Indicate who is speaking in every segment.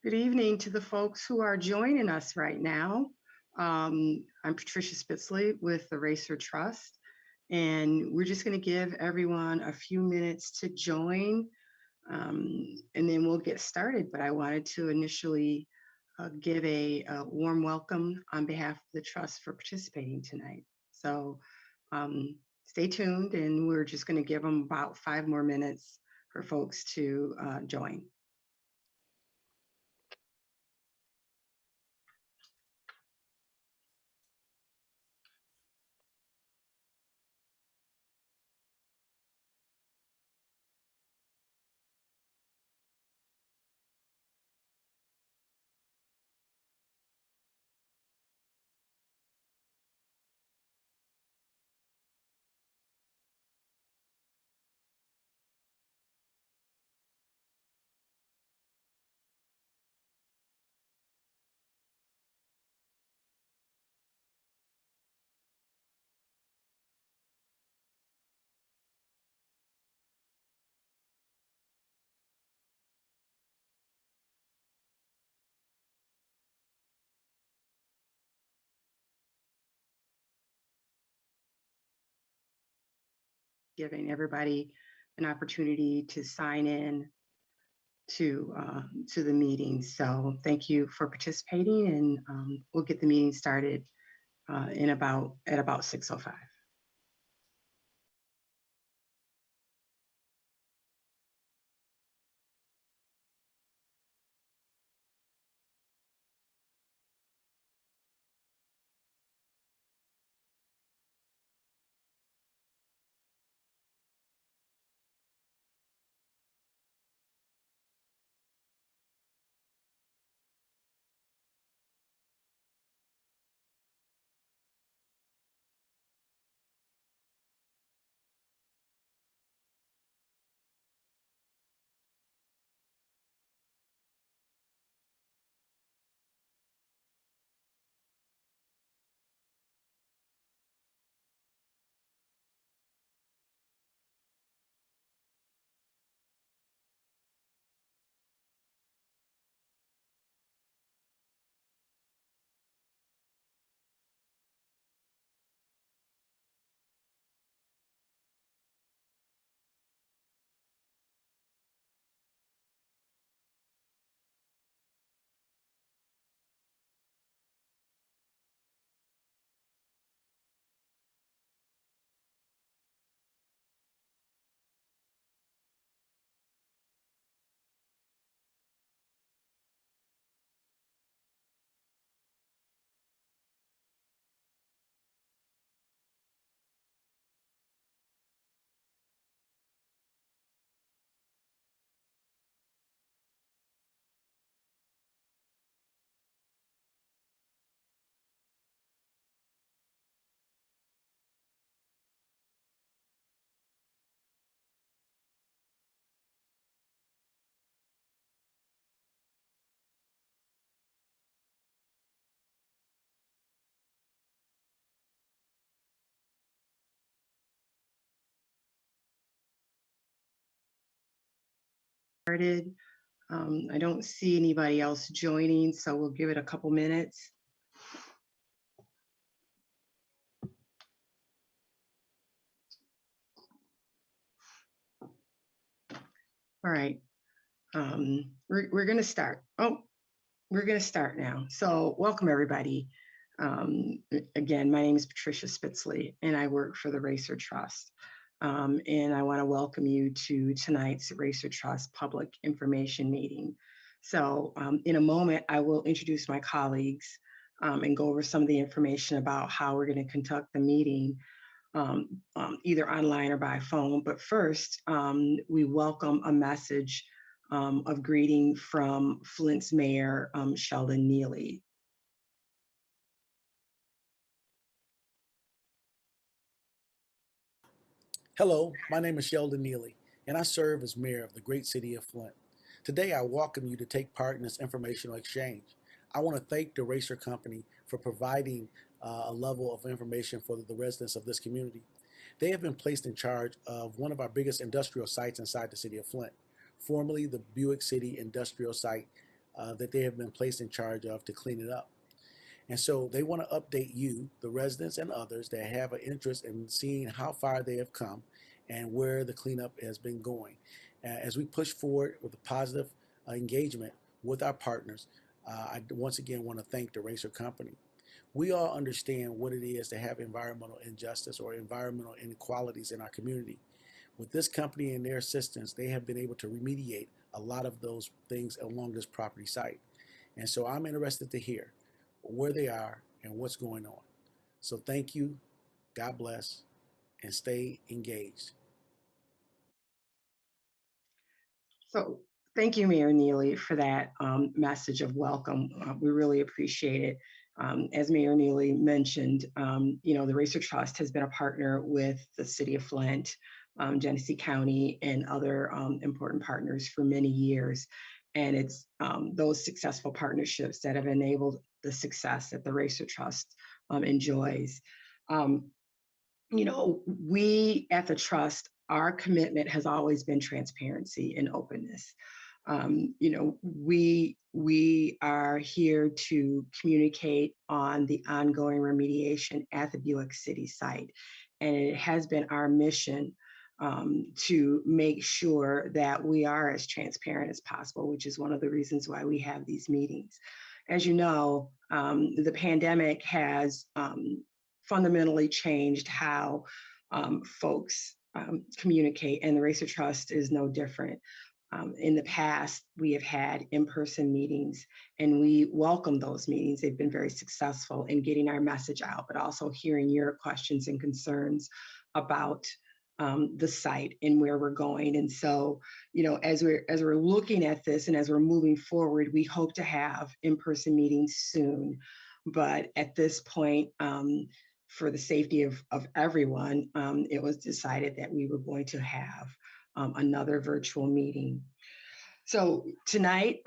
Speaker 1: Good evening to the folks who are joining us right now. I'm Patricia Spitzley with the Racer Trust, and we're just going to give everyone a few minutes to join, and then we'll get started. But I wanted to initially give a warm welcome on behalf of the Trust for participating tonight. So stay tuned, and we're just going to give them about 5 more minutes for folks to join. Giving everybody an opportunity to sign in to the meeting. So thank you for participating, and we'll get the meeting started at about 6:05. Started. I don't see anybody else joining, so we'll give it a couple minutes. All right. We're going to start. We're going to start now. So welcome, everybody. Again, my name is Patricia Spitzley, and I work for the Racer Trust. And I want to welcome you to tonight's Racer Trust Public Information Meeting. So in a moment, I will introduce my colleagues and go over some of the information about how we're going to conduct the meeting, either online or by phone. But first, we welcome a message of greeting from Flint's Mayor, Sheldon Neely.
Speaker 2: Hello, my name is Sheldon Neely, and I serve as mayor of the great city of Flint. Today, I welcome you to take part in this informational exchange. I want to thank the Racer Company for providing a level of information for the residents of this community. They have been placed in charge of one of our biggest industrial sites inside the city of Flint, formerly the Buick City Industrial Site that they have been placed in charge of to clean it up. And so they want to update you, the residents and others that have an interest in seeing how far they have come and where the cleanup has been going. As we push forward with a positive engagement with our partners, I once again want to thank the Racer Company. We all understand what it is to have environmental injustice or environmental inequalities in our community. With this company and their assistance, they have been able to remediate a lot of those things along this property site. And so I'm interested to hear where they are and what's going on. So thank you, God bless, and stay engaged.
Speaker 1: So thank you, Mayor Neely, for that message of welcome. We really appreciate it. As Mayor Neely mentioned, the Racer Trust has been a partner with the City of Flint, Genesee County, and other important partners for many years. And it's those successful partnerships that have enabled the success that the Racer Trust enjoys. We at the Trust, our commitment has always been transparency and openness. We are here to communicate on the ongoing remediation at the Buick City site. And it has been our mission to make sure that we are as transparent as possible, which is one of the reasons why we have these meetings. As you know, the pandemic has fundamentally changed how folks communicate, and the Racer Trust is no different. In the past, we have had in-person meetings, and we welcome those meetings. They've been very successful in getting our message out, but also hearing your questions and concerns about the site and where we're going. And so, as we're looking at this and as we're moving forward, we hope to have in-person meetings soon. But at this point, for the safety of everyone, it was decided that we were going to have another virtual meeting. So tonight,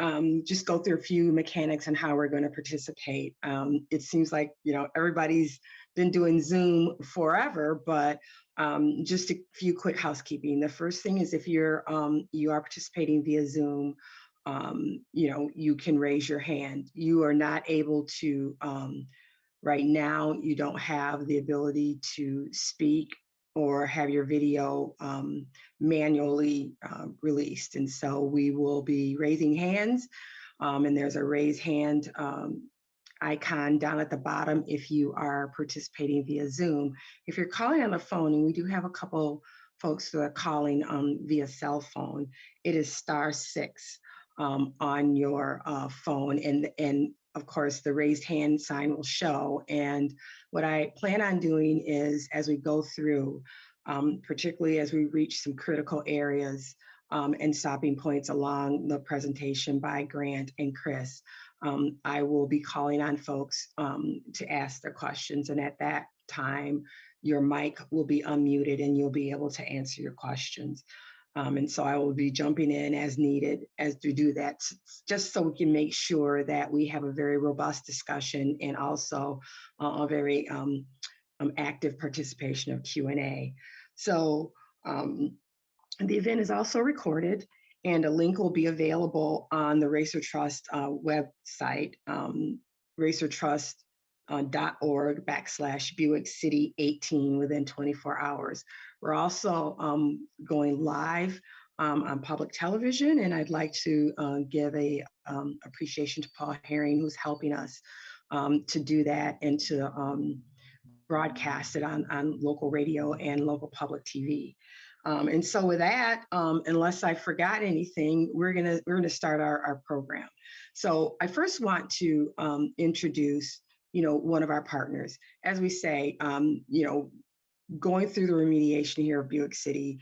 Speaker 1: just go through a few mechanics on how we're going to participate. It seems like, everybody's been doing Zoom forever, but just a few quick housekeeping. The first thing is if you are participating via Zoom, you can raise your hand. You are not able to, right now, you don't have the ability to speak or have your video manually released. And so we will be raising hands, and there's a raise hand icon down at the bottom if you are participating via Zoom. If you're calling on the phone, and we do have a couple folks that are calling via cell phone, it is *6 on your phone, and of course, the raised hand sign will show. And what I plan on doing is, as we go through, particularly as we reach some critical areas and stopping points along the presentation by Grant and Chris, I will be calling on folks to ask their questions. And at that time, your mic will be unmuted and you'll be able to answer your questions. And so I will be jumping in as needed as to do that, just so we can make sure that we have a very robust discussion and also a very active participation of Q&A. So the event is also recorded, and a link will be available on the Racer Trust website, racertrust.org/Buick City 18 within 24 hours. We're also going live on public television, and I'd like to give a appreciation to Paul Herring, who's helping us to do that and to broadcast it on local radio and local public TV. And so with that, unless I forgot anything, we're gonna start our program. So I first want to introduce, one of our partners. As we say, going through the remediation here of Buick City,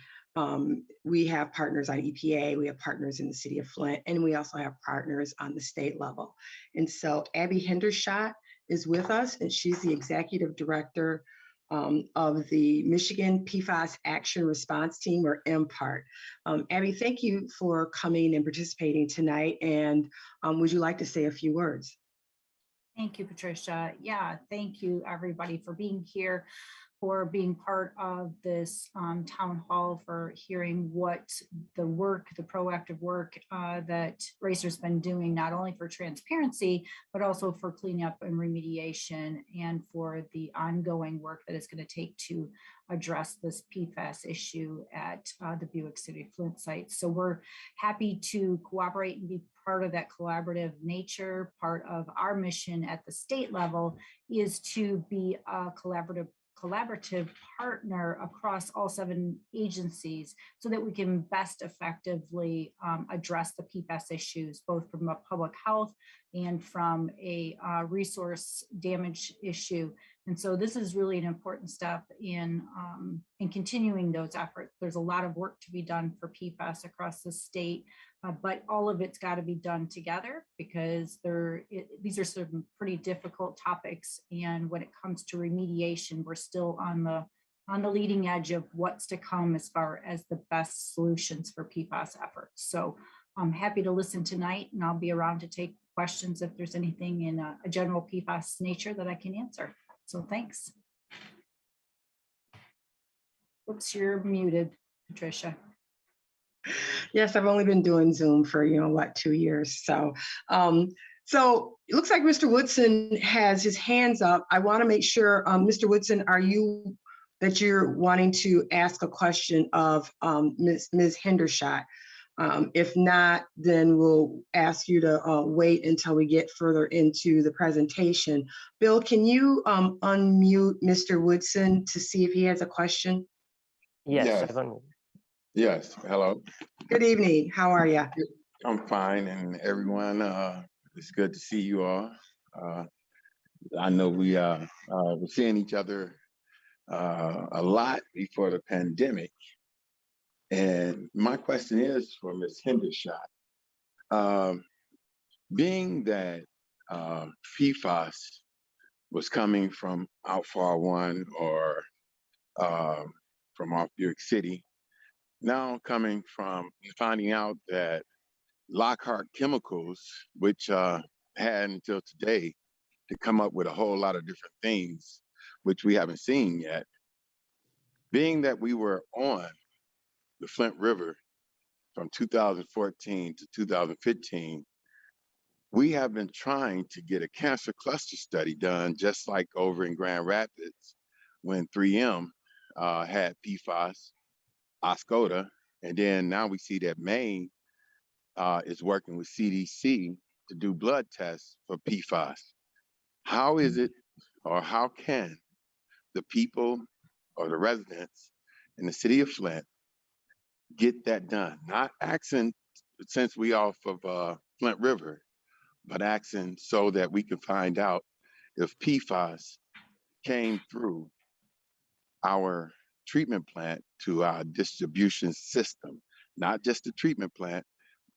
Speaker 1: we have partners on EPA, we have partners in the city of Flint, and we also have partners on the state level. And so Abby Hendershot is with us, and she's the executive director of the Michigan Pfas Action Response Team, or MPART. Abby, thank you for coming and participating tonight. And would you like to say a few words?
Speaker 3: Thank you, Patricia. Yeah, thank you everybody for being here. for being part of this town hall, for hearing what the proactive work that Racer's been doing, not only for transparency, but also for cleanup and remediation, and for the ongoing work that it's going to take to address this PFAS issue at the Buick City Flint site. So we're happy to cooperate and be part of that collaborative nature. Part of our mission at the state level is to be a collaborative partner across all 7 agencies so that we can best effectively address the PFAS issues, both from a public health and from a resource damage issue. And so this is really an important step in continuing those efforts. There's a lot of work to be done for PFAS across the state, but all of it's got to be done together, because these are some pretty difficult topics. And when it comes to remediation, we're still on the leading edge of what's to come as far as the best solutions for PFAS efforts. So I'm happy to listen tonight, and I'll be around to take questions if there's anything in a general PFAS nature that I can answer. So thanks. Oops, you're muted, Patricia.
Speaker 1: Yes, I've only been doing Zoom for, 2 years. So, so it looks like Mr. Woodson has his hands up. I want to make sure, Mr. Woodson, you're wanting to ask a question of Ms. Hendershot? If not, then we'll ask you to wait until we get further into the presentation. Bill, can you unmute Mr. Woodson to see if he has a question?
Speaker 4: Yes.
Speaker 5: Yes. Hello.
Speaker 1: Good evening. How are you?
Speaker 5: I'm fine, and everyone, it's good to see you all. I know we were seeing each other a lot before the pandemic. And my question is for Ms. Hendershot. Being that Pfas was coming from Outfall 1 or from off Buick City, now coming from finding out that Lockhart Chemicals, which had until today to come up with a whole lot of different things, which we haven't seen yet. Being that we were on the Flint River from 2014 to 2015, we have been trying to get a cancer cluster study done, just like over in Grand Rapids when 3M had PFAS, Oscoda, and then now we see that Maine is working with CDC to do blood tests for PFAS. How is it, or how can the people or the residents in the city of Flint get that done? Not asking since we off of Flint River, but asking so that we can find out if PFAS came through our treatment plant to our distribution system, not just the treatment plant,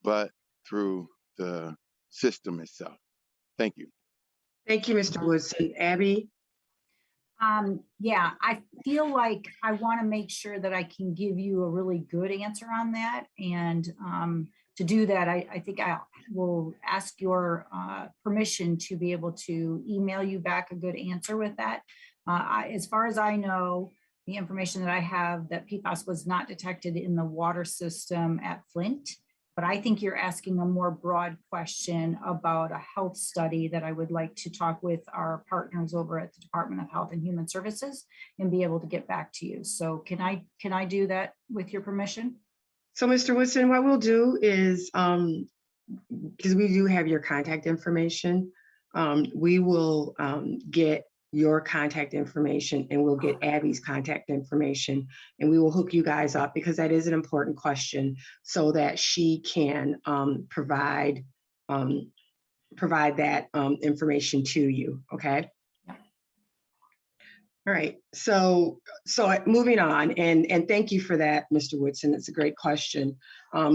Speaker 5: but through the system itself. Thank you.
Speaker 1: Thank you, Mr. Woodson. Abby?
Speaker 3: Yeah, I feel like I want to make sure that I can give you a really good answer on that. And to do that, I think I will ask your permission to be able to email you back a good answer with that. As far as I know, the information that I have, that PFAS was not detected in the water system at Flint. But I think you're asking a more broad question about a health study that I would like to talk with our partners over at the Department of Health and Human Services and be able to get back to you. So can I do that with your permission?
Speaker 1: So, Mr. Woodson, what we'll do is, because we do have your contact information, we will get your contact information, and we'll get Abby's contact information, and we will hook you guys up, because that is an important question, so that she can provide that information to you. Okay. All right. So moving on, and thank you for that, Mr. Woodson. It's a great question.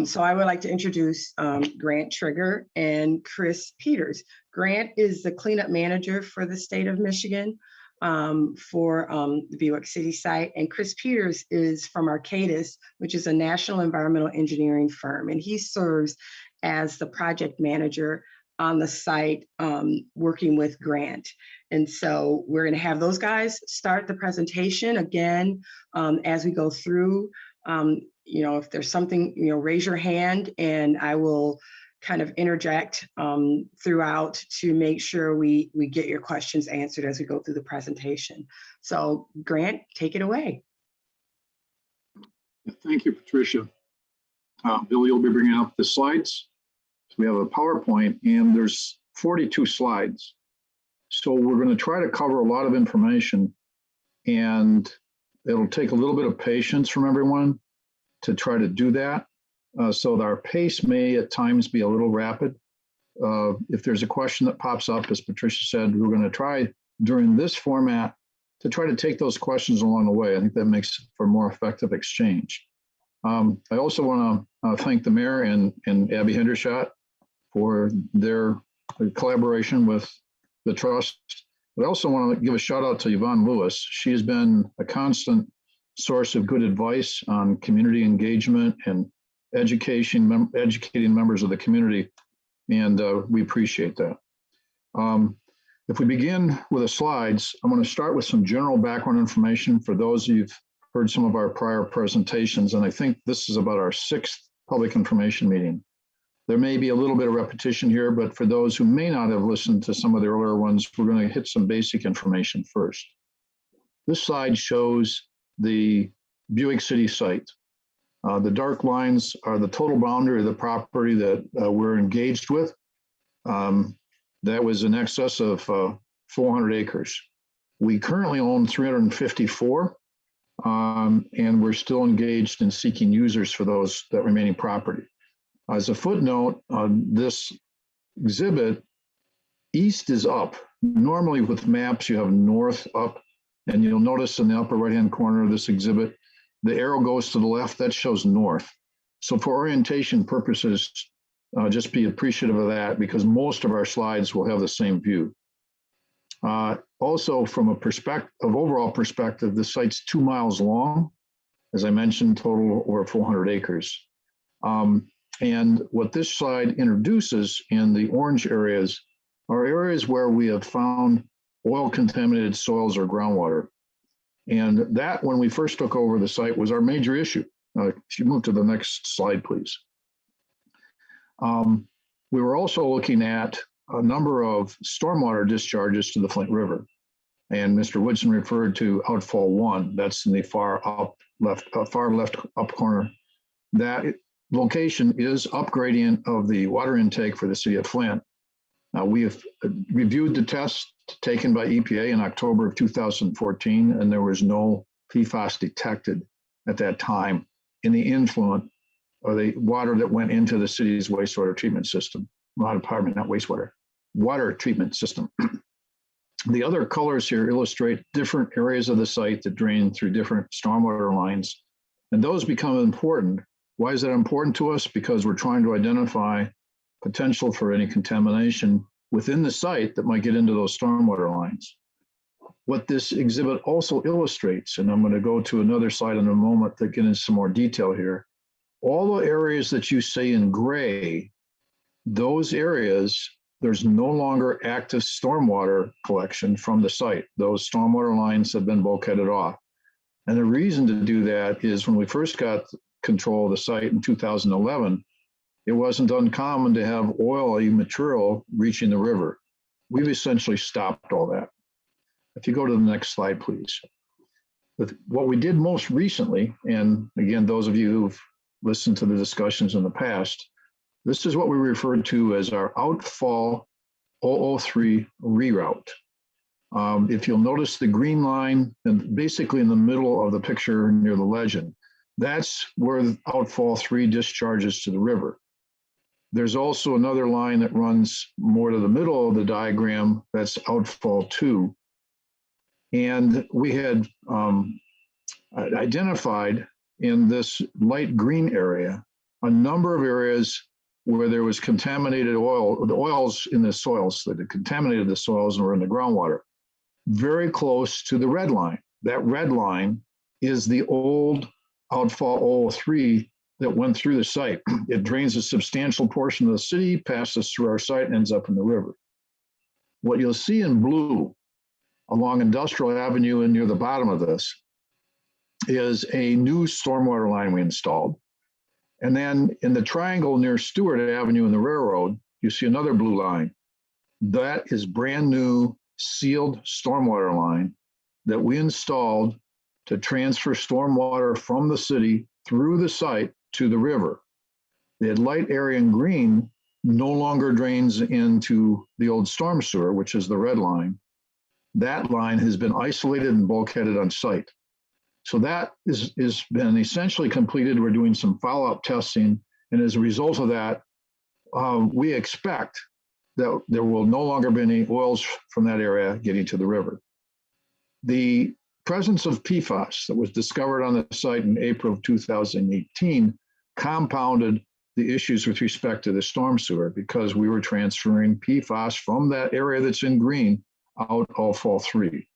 Speaker 1: So I would like to introduce Grant Trigger and Chris Peters. Grant is the cleanup manager for the state of Michigan for the Buick City site, and Chris Peters is from Arcadis, which is a national environmental engineering firm, and he serves as the project manager on the site working with Grant. And so we're going to have those guys start the presentation again as we go through. If there's something, raise your hand and I will kind of interject throughout to make sure we get your questions answered as we go through the presentation. So Grant, take it away.
Speaker 4: Thank you, Patricia. Billy will be bringing up the slides. So we have a PowerPoint and there's 42 slides. So we're going to try to cover a lot of information, and it'll take a little bit of patience from everyone to try to do that. So our pace may at times be a little rapid. If there's a question that pops up, as Patricia said, we're going to try during this format to try to take those questions along the way. I think that makes for more effective exchange. I also want to thank the mayor and Abby Hendershot for their collaboration with the trust. But I also want to give a shout out to Yvonne Lewis. She has been a constant source of good advice on community engagement and educating members of the community, and we appreciate that. If we begin with the slides, I'm going to start with some general background information for those who've heard some of our prior presentations, and I think this is about our 6th public information meeting. There may be a little bit of repetition here, but for those who may not have listened to some of the earlier ones, we're going to hit some basic information first. This slide shows the Buick City site. The dark lines are the total boundary of the property that we're engaged with. That was in excess of 400 acres. We currently own 354, and we're still engaged in seeking users for that remaining property. As a footnote, this exhibit, east is up. Normally with maps, you have north up, and you'll notice in the upper right-hand corner of this exhibit, the arrow goes to the left, that shows north. So for orientation purposes, just be appreciative of that because most of our slides will have the same view. Also from overall perspective, the site's 2 miles long. As I mentioned, total over 400 acres. And what this slide introduces in the orange areas are areas where we have found oil contaminated soils or groundwater. And that, when we first took over the site, was our major issue. If you move to the next slide, please. We were also looking at a number of stormwater discharges to the Flint River. And Mr. Woodson referred to Outfall 1. That's in the far left up corner. That location is upgradient of the water intake for the city of Flint. We have reviewed the test taken by EPA in October of 2014, and there was no Pfas detected at that time in the influent or the water that went into the city's wastewater treatment system. Not wastewater, water treatment system. The other colors here illustrate different areas of the site that drain through different stormwater lines, and those become important. Why is that important to us? Because we're trying to identify potential for any contamination within the site that might get into those stormwater lines. What this exhibit also illustrates, and I'm going to go to another slide in a moment that get into some more detail here, all the areas that you see in gray, those areas, there's no longer active stormwater collection from the site. Those stormwater lines have been bulkheaded off. And the reason to do that is when we first got control of the site in 2011, it wasn't uncommon to have oily material reaching the river. We've essentially stopped all that. If you go to the next slide, please. What we did most recently, and again, those of you who've listened to the discussions in the past, this is what we referred to as our Outfall 003 reroute. If you'll notice the green line, and basically in the middle of the picture near the legend, that's where the Outfall 3 discharges to the river. There's also another line that runs more to the middle of the diagram, that's Outfall 2. And we had identified in this light green area a number of areas where there was contaminated oil, the oils in the soils that had contaminated the soils and were in the groundwater, very close to the red line. That red line is the old Outfall 003 that went through the site. It drains a substantial portion of the city, passes through our site, and ends up in the river. What you'll see in blue along Industrial Avenue and near the bottom of this is a new stormwater line we installed. And then in the triangle near Stewart Avenue and the railroad, you see another blue line. That is brand new sealed stormwater line that we installed to transfer stormwater from the city through the site to the river. The light area in green no longer drains into the old storm sewer, which is the red line. That line has been isolated and bulkheaded on site. So that is been essentially completed. We're doing some follow-up testing. And as a result of that, we expect that there will no longer be any oils from that area getting to the river. The presence of Pfas that was discovered on the site in April of 2018 compounded the issues with respect to the storm sewer because we were transferring Pfas from that area that's in green out Outfall 3.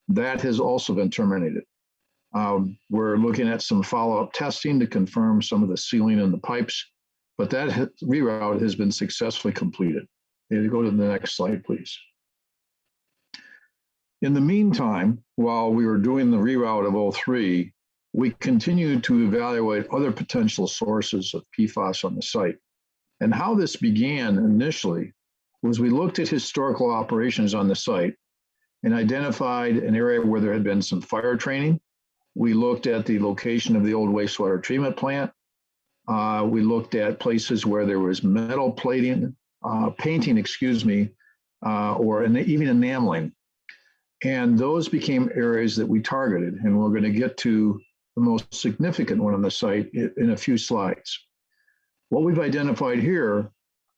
Speaker 4: That has also been terminated. We're looking at some follow-up testing to confirm some of the sealing in the pipes, but that reroute has been successfully completed. You go to the next slide, please. In the meantime, while we were doing the reroute of 03, we continued to evaluate other potential sources of PFAS on the site. And how this began initially was we looked at historical operations on the site and identified an area where there had been some fire training. We looked at the location of the old wastewater treatment plant. We looked at places where there was metal painting, or even enameling. And those became areas that we targeted, and we're going to get to the most significant one on the site in a few slides. What we've identified here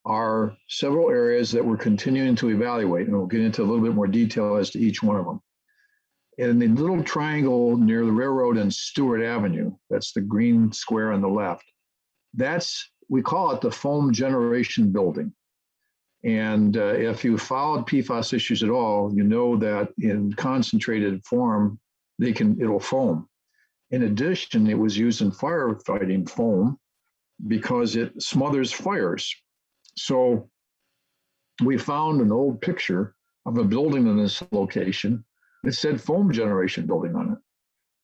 Speaker 4: are several areas that we're continuing to evaluate, and we'll get into a little bit more detail as to each one of them. In the little triangle near the railroad and Stewart Avenue, that's the green square on the left, we call it the foam generation building. And if you followed PFAS issues at all, you know that in concentrated form, it'll foam. In addition, it was used in firefighting foam because it smothers fires. So we found an old picture of a building in this location that said foam generation building on it,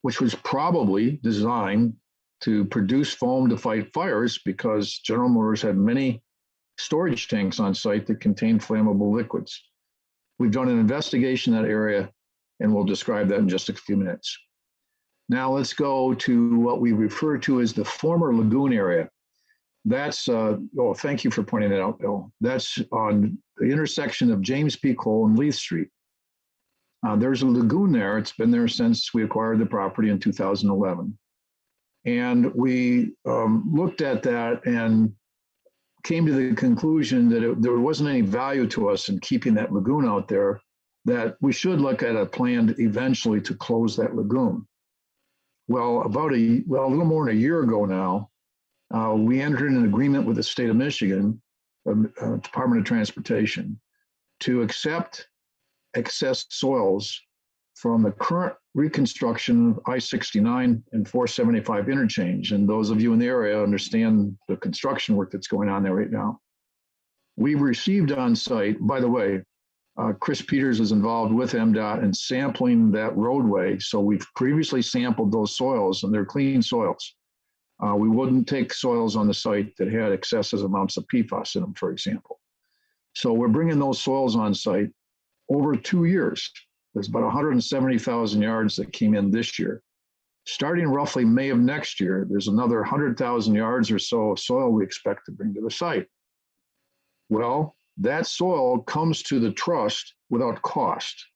Speaker 4: which was probably designed to produce foam to fight fires because General Motors had many storage tanks on site that contain flammable liquids. We've done an investigation in that area, and we'll describe that in just a few minutes. Now let's go to what we refer to as the former Lagoon Area. That's, thank you for pointing that out, Bill. That's on the intersection of James P. Cole and Leith Street. There's a lagoon there. It's been there since we acquired the property in 2011. And we looked at that and came to the conclusion that there wasn't any value to us in keeping that lagoon out there, that we should look at a plan eventually to close that lagoon. Well, a little more than a year ago now, we entered an agreement with the state of Michigan, Department of Transportation, to accept excess soils from the current reconstruction of I-69 and 475 interchange. And those of you in the area understand the construction work that's going on there right now. We received on site, by the way, Chris Peters is involved with MDOT in sampling that roadway. So we've previously sampled those soils and they're clean soils. We wouldn't take soils on the site that had excessive amounts of PFAS in them, for example. So we're bringing those soils on site over 2 years. There's about 170,000 yards that came in this year. Starting roughly May of next year, there's another 100,000 yards or so of soil we expect to bring to the site. Well, that soil comes to the trust without cost.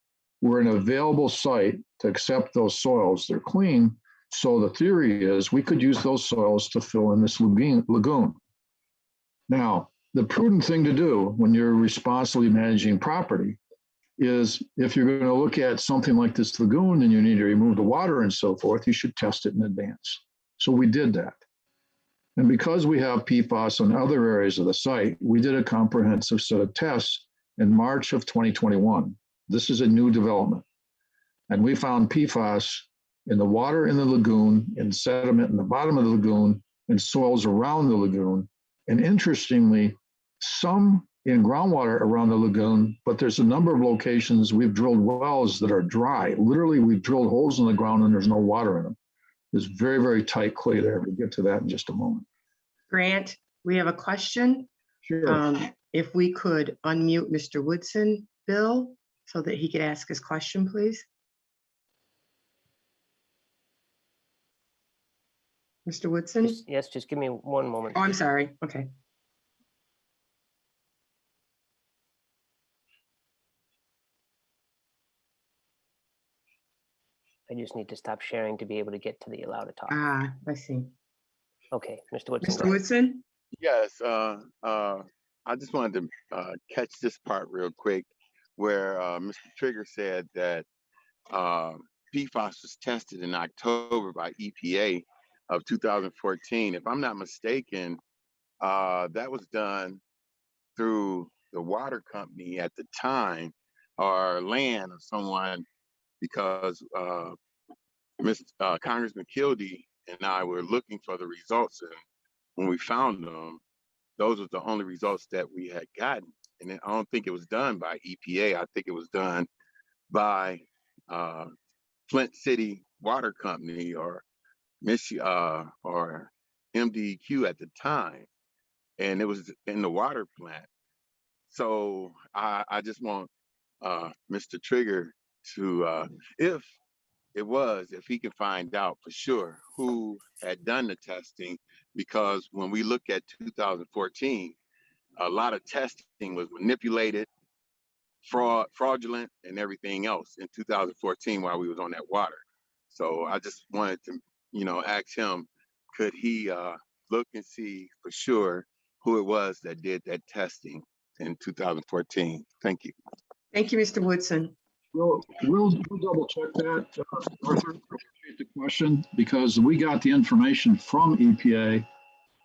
Speaker 4: We're an available site to accept those soils. They're clean. So the theory is we could use those soils to fill in this lagoon. Now, the prudent thing to do when you're responsibly managing property is if you're going to look at something like this lagoon and you need to remove the water and so forth, you should test it in advance. So we did that. And because we have PFAS on other areas of the site, we did a comprehensive set of tests in March of 2021. This is a new development. And we found PFAS in the water in the lagoon, in sediment in the bottom of the lagoon, and soils around the lagoon. And interestingly, some in groundwater around the lagoon, but there's a number of locations we've drilled wells that are dry. Literally, we've drilled holes in the ground and there's no water in them. There's very, very tight clay there. We'll get to that in just a moment.
Speaker 1: Grant, we have a question.
Speaker 4: Sure.
Speaker 1: If we could unmute Mr. Woodson, Bill, so that he could ask his question, please. Mr. Woodson?
Speaker 6: Yes, just give me one moment.
Speaker 1: Oh, I'm sorry. Okay.
Speaker 6: I just need to stop sharing to be able to get to the allow to talk.
Speaker 1: Ah, I see.
Speaker 6: Okay, Mr. Woodson.
Speaker 1: Mr.
Speaker 6: go ahead.
Speaker 1: Woodson?
Speaker 5: Yes, I just wanted to catch this part real quick where Mr. Trigger said that PFAS was tested in October by EPA of 2014. If I'm not mistaken, that was done through the water company at the time or land or someone, because Congressman Kildee and I were looking for the results, and when we found them, those were the only results that we had gotten. And I don't think it was done by EPA. I think it was done by Flint City Water Company or MDQ at the time, and it was in the water plant. So I just want Mr. Trigger to, if he can find out for sure who had done the testing, because when we look at 2014, a lot of testing was manipulated, fraudulent, and everything else in 2014 while we was on that water. So I just wanted to, ask him, could he look and see for sure who it was that did that testing in 2014? Thank you.
Speaker 1: Thank you, Mr. Woodson.
Speaker 4: We'll double check that, Arthur. Appreciate the question, because we got the information from EPA,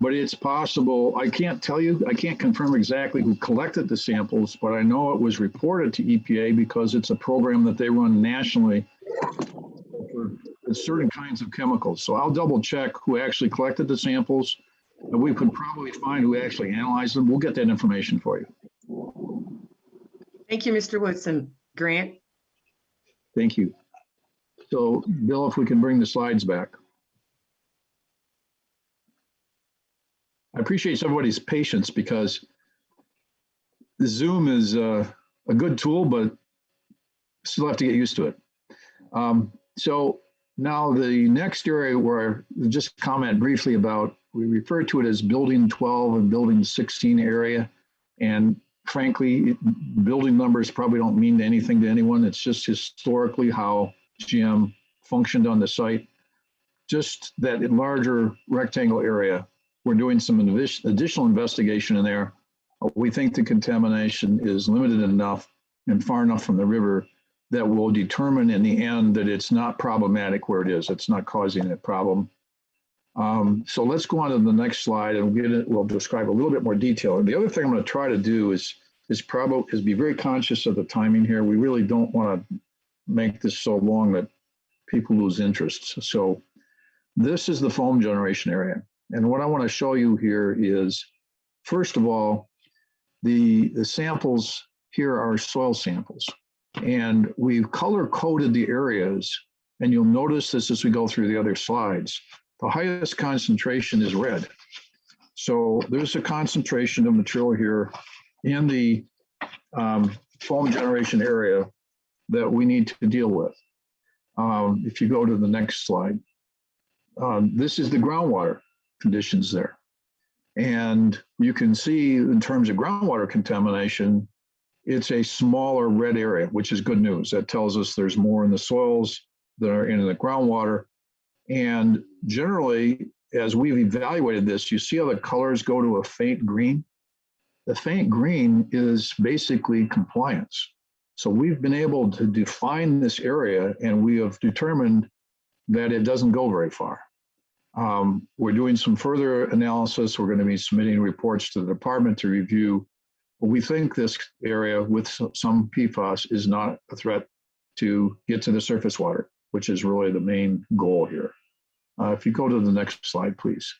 Speaker 4: but it's possible. I can't confirm exactly who collected the samples, but I know it was reported to EPA because it's a program that they run nationally for certain kinds of chemicals. So I'll double check who actually collected the samples, and we could probably find who actually analyzed them. We'll get that information for you.
Speaker 1: Thank you, Mr. Woodson. Grant?
Speaker 4: Thank you. So, Bill, if we can bring the slides back. I appreciate everybody's patience, because Zoom is a good tool, but still have to get used to it. So now the next area where I just comment briefly about, we refer to it as Building 12 and Building 16 area. And frankly, building numbers probably don't mean anything to anyone. It's just historically how GM functioned on the site. Just that larger rectangle area, we're doing some additional investigation in there. We think the contamination is limited enough and far enough from the river that will determine in the end that it's not problematic where it is. It's not causing a problem. So let's go on to the next slide, and we'll describe a little bit more detail. And the other thing I'm going to try to do is be very conscious of the timing here. We really don't want to make this so long that people lose interest. So this is the foam generation area. And what I want to show you here is, first of all, the samples here are soil samples. And we've color coded the areas. And you'll notice this as we go through the other slides. The highest concentration is red. So there's a concentration of material here in the foam generation area that we need to deal with. If you go to the next slide, this is the groundwater conditions there. And you can see in terms of groundwater contamination, it's a smaller red area, which is good news. That tells us there's more in the soils that are in the groundwater. And generally, as we've evaluated this, you see how the colors go to a faint green? The faint green is basically compliance. So we've been able to define this area, and we have determined that it doesn't go very far. We're doing some further analysis. We're going to be submitting reports to the department to review. But we think this area with some PFAS is not a threat to get to the surface water, which is really the main goal here. If you go to the next slide, please.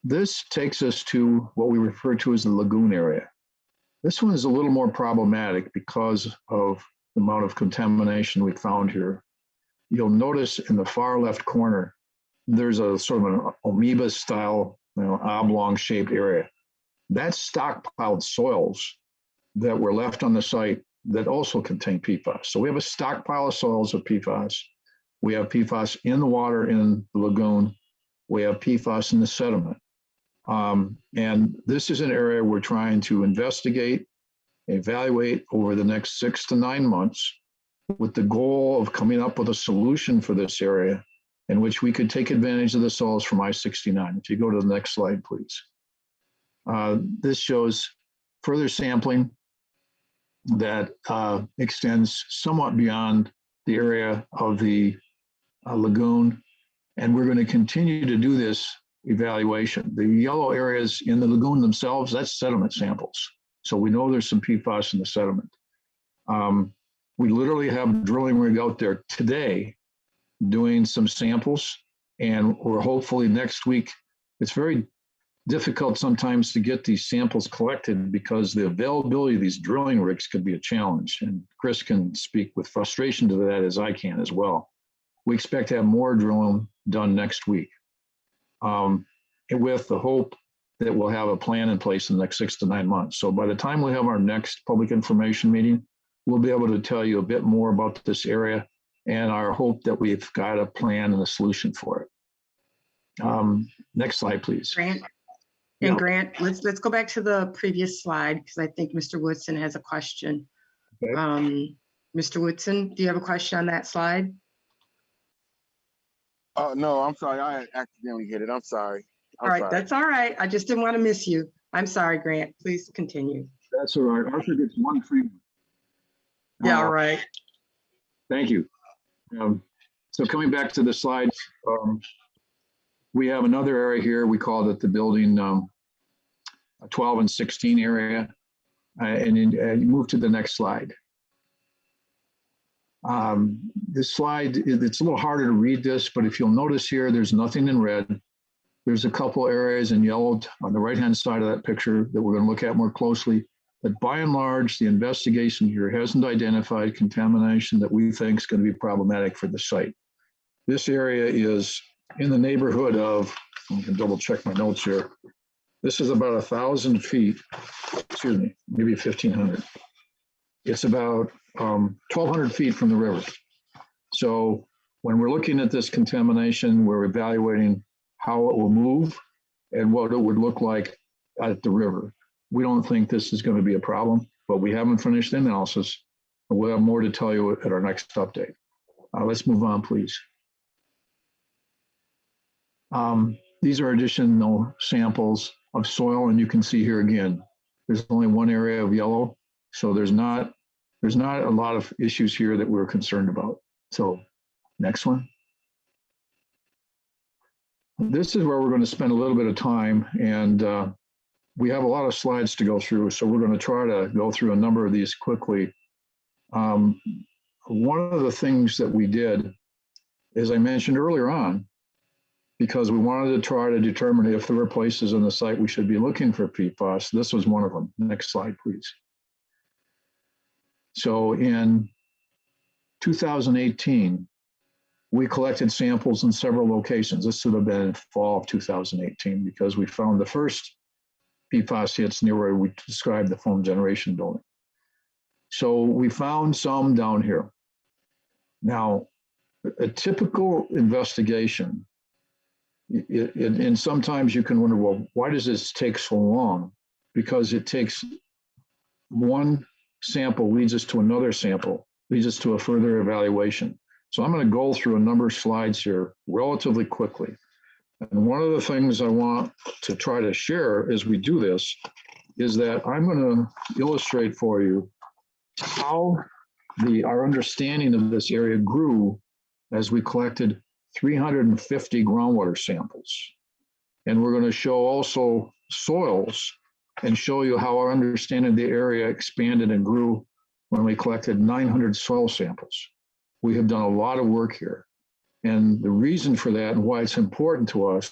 Speaker 4: This takes us to what we refer to as the Lagoon Area. This one is a little more problematic because of the amount of contamination we found here. You'll notice in the far left corner, there's a sort of an amoeba style, oblong shaped area. That's stockpiled soils that were left on the site that also contain PFAS. So we have a stockpile of soils of PFAS. We have PFAS in the water in the lagoon. We have PFAS in the sediment. And this is an area we're trying to investigate, evaluate over the next 6 to 9 months with the goal of coming up with a solution for this area in which we could take advantage of the soils from I-69. If you go to the next slide, please. This shows further sampling that extends somewhat beyond the area of the lagoon. And we're going to continue to do this evaluation. The yellow areas in the lagoon themselves, that's sediment samples. So we know there's some PFAS in the sediment. We literally have a drilling rig out there today doing some samples, and we're hopefully next week. It's very difficult sometimes to get these samples collected because the availability of these drilling rigs could be a challenge. And Chris can speak with frustration to that as I can as well. We expect to have more drilling done next week, with the hope that we'll have a plan in place in the next 6 to 9 months. So by the time we have our next public information meeting, we'll be able to tell you a bit more about this area and our hope that we've got a plan and a solution for it. Next slide, please.
Speaker 1: Grant.
Speaker 4: Yeah.
Speaker 1: And Grant, let's go back to the previous slide because I think Mr. Woodson has a question.
Speaker 4: Okay.
Speaker 1: Mr. Woodson, do you have a question on that slide?
Speaker 5: No, I'm sorry. I accidentally hit it. I'm sorry.
Speaker 1: All right, that's all right. I just didn't want to miss you. I'm sorry, Grant. Please continue.
Speaker 4: That's all right. Arthur gets one free.
Speaker 1: Yeah, all right.
Speaker 4: Thank you. So coming back to the slides, we have another area here. We call it the building 12 and 16 area. And you move to the next slide. This slide, it's a little harder to read this, but if you'll notice here, there's nothing in red. There's a couple areas in yellow on the right-hand side of that picture that we're going to look at more closely. But by and large, the investigation here hasn't identified contamination that we think is going to be problematic for the site. This area is in the neighborhood of, I can double check my notes here. This is about 1,000 feet, excuse me, maybe 1,500. It's about 1,200 feet from the river. So when we're looking at this contamination, we're evaluating how it will move and what it would look like at the river. We don't think this is going to be a problem, but we haven't finished the analysis. We'll have more to tell you at our next update. Let's move on, please. These are additional samples of soil, and you can see here again, there's only one area of yellow, so there's not a lot of issues here that we're concerned about. So next one. This is where we're going to spend a little bit of time, and we have a lot of slides to go through, so we're going to try to go through a number of these quickly. One of the things that we did, as I mentioned earlier on, because we wanted to try to determine if there were places on the site we should be looking for PFAS, this was one of them. Next slide, please. So in 2018, we collected samples in several locations. This would have been in fall of 2018 because we found the first PFAS hits near where we described the foam generation building. So we found some down here. Now, a typical investigation, and sometimes you can wonder, well, why does this take so long? Because it takes one sample leads us to another sample, leads us to a further evaluation. So I'm going to go through a number of slides here relatively quickly. And one of the things I want to try to share as we do this is that I'm going to illustrate for you how our understanding of this area grew as we collected 350 groundwater samples. And we're going to show also soils and show you how our understanding of the area expanded and grew when we collected 900 soil samples. We have done a lot of work here. And the reason for that and why it's important to us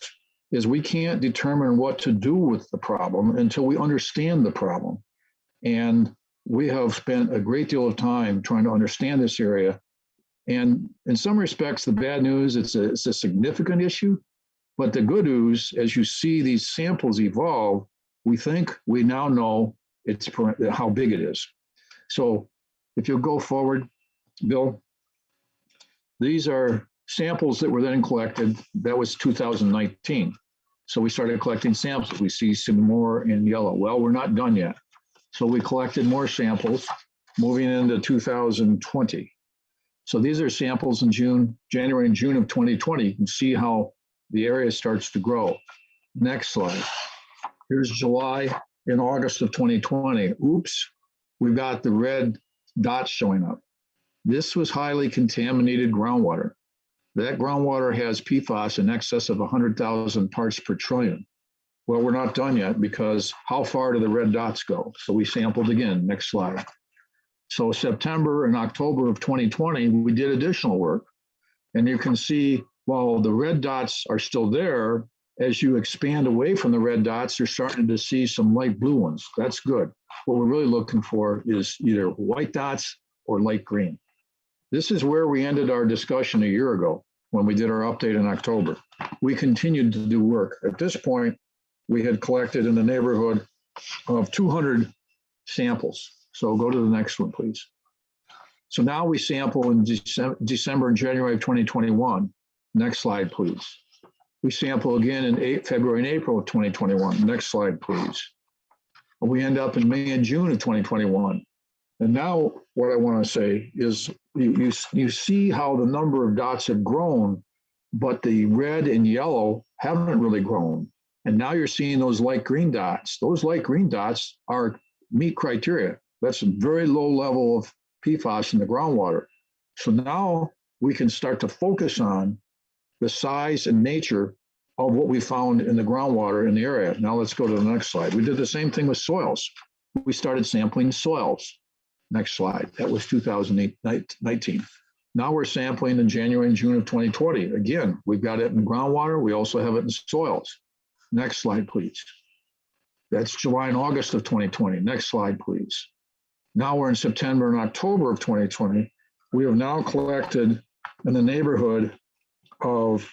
Speaker 4: is we can't determine what to do with the problem until we understand the problem. And we have spent a great deal of time trying to understand this area. And in some respects, the bad news, it's a significant issue. But the good news, as you see these samples evolve, we think we now know how big it is. So if you'll go forward, Bill, these are samples that were then collected. That was 2019. So we started collecting samples. We see some more in yellow. Well, we're not done yet. So we collected more samples moving into 2020. So these are samples in January and June of 2020. You can see how the area starts to grow. Next slide. Here's July and August of 2020. Oops, we've got the red dots showing up. This was highly contaminated groundwater. That groundwater has PFAS in excess of 100,000 parts per trillion. Well, we're not done yet because how far do the red dots go? So we sampled again. Next slide. So September and October of 2020, we did additional work. And you can see, while the red dots are still there, as you expand away from the red dots, you're starting to see some light blue ones. That's good. What we're really looking for is either white dots or light green. This is where we ended our discussion a year ago when we did our update in October. We continued to do work. At this point, we had collected in the neighborhood of 200 samples. So go to the next one, please. So now we sample in December and January of 2021. Next slide, please. We sample again in February and April of 2021. Next slide, please. We end up in May and June of 2021. And now what I want to say is you see how the number of dots have grown, but the red and yellow haven't really grown. And now you're seeing those light green dots. Those light green dots meet criteria. That's a very low level of PFAS in the groundwater. So now we can start to focus on the size and nature of what we found in the groundwater in the area. Now let's go to the next slide. We did the same thing with soils. We started sampling soils. Next slide. That was 2019. Now we're sampling in January and June of 2020. Again, we've got it in groundwater. We also have it in soils. Next slide, please. That's July and August of 2020. Next slide, please. Now we're in September and October of 2020. We have now collected in the neighborhood of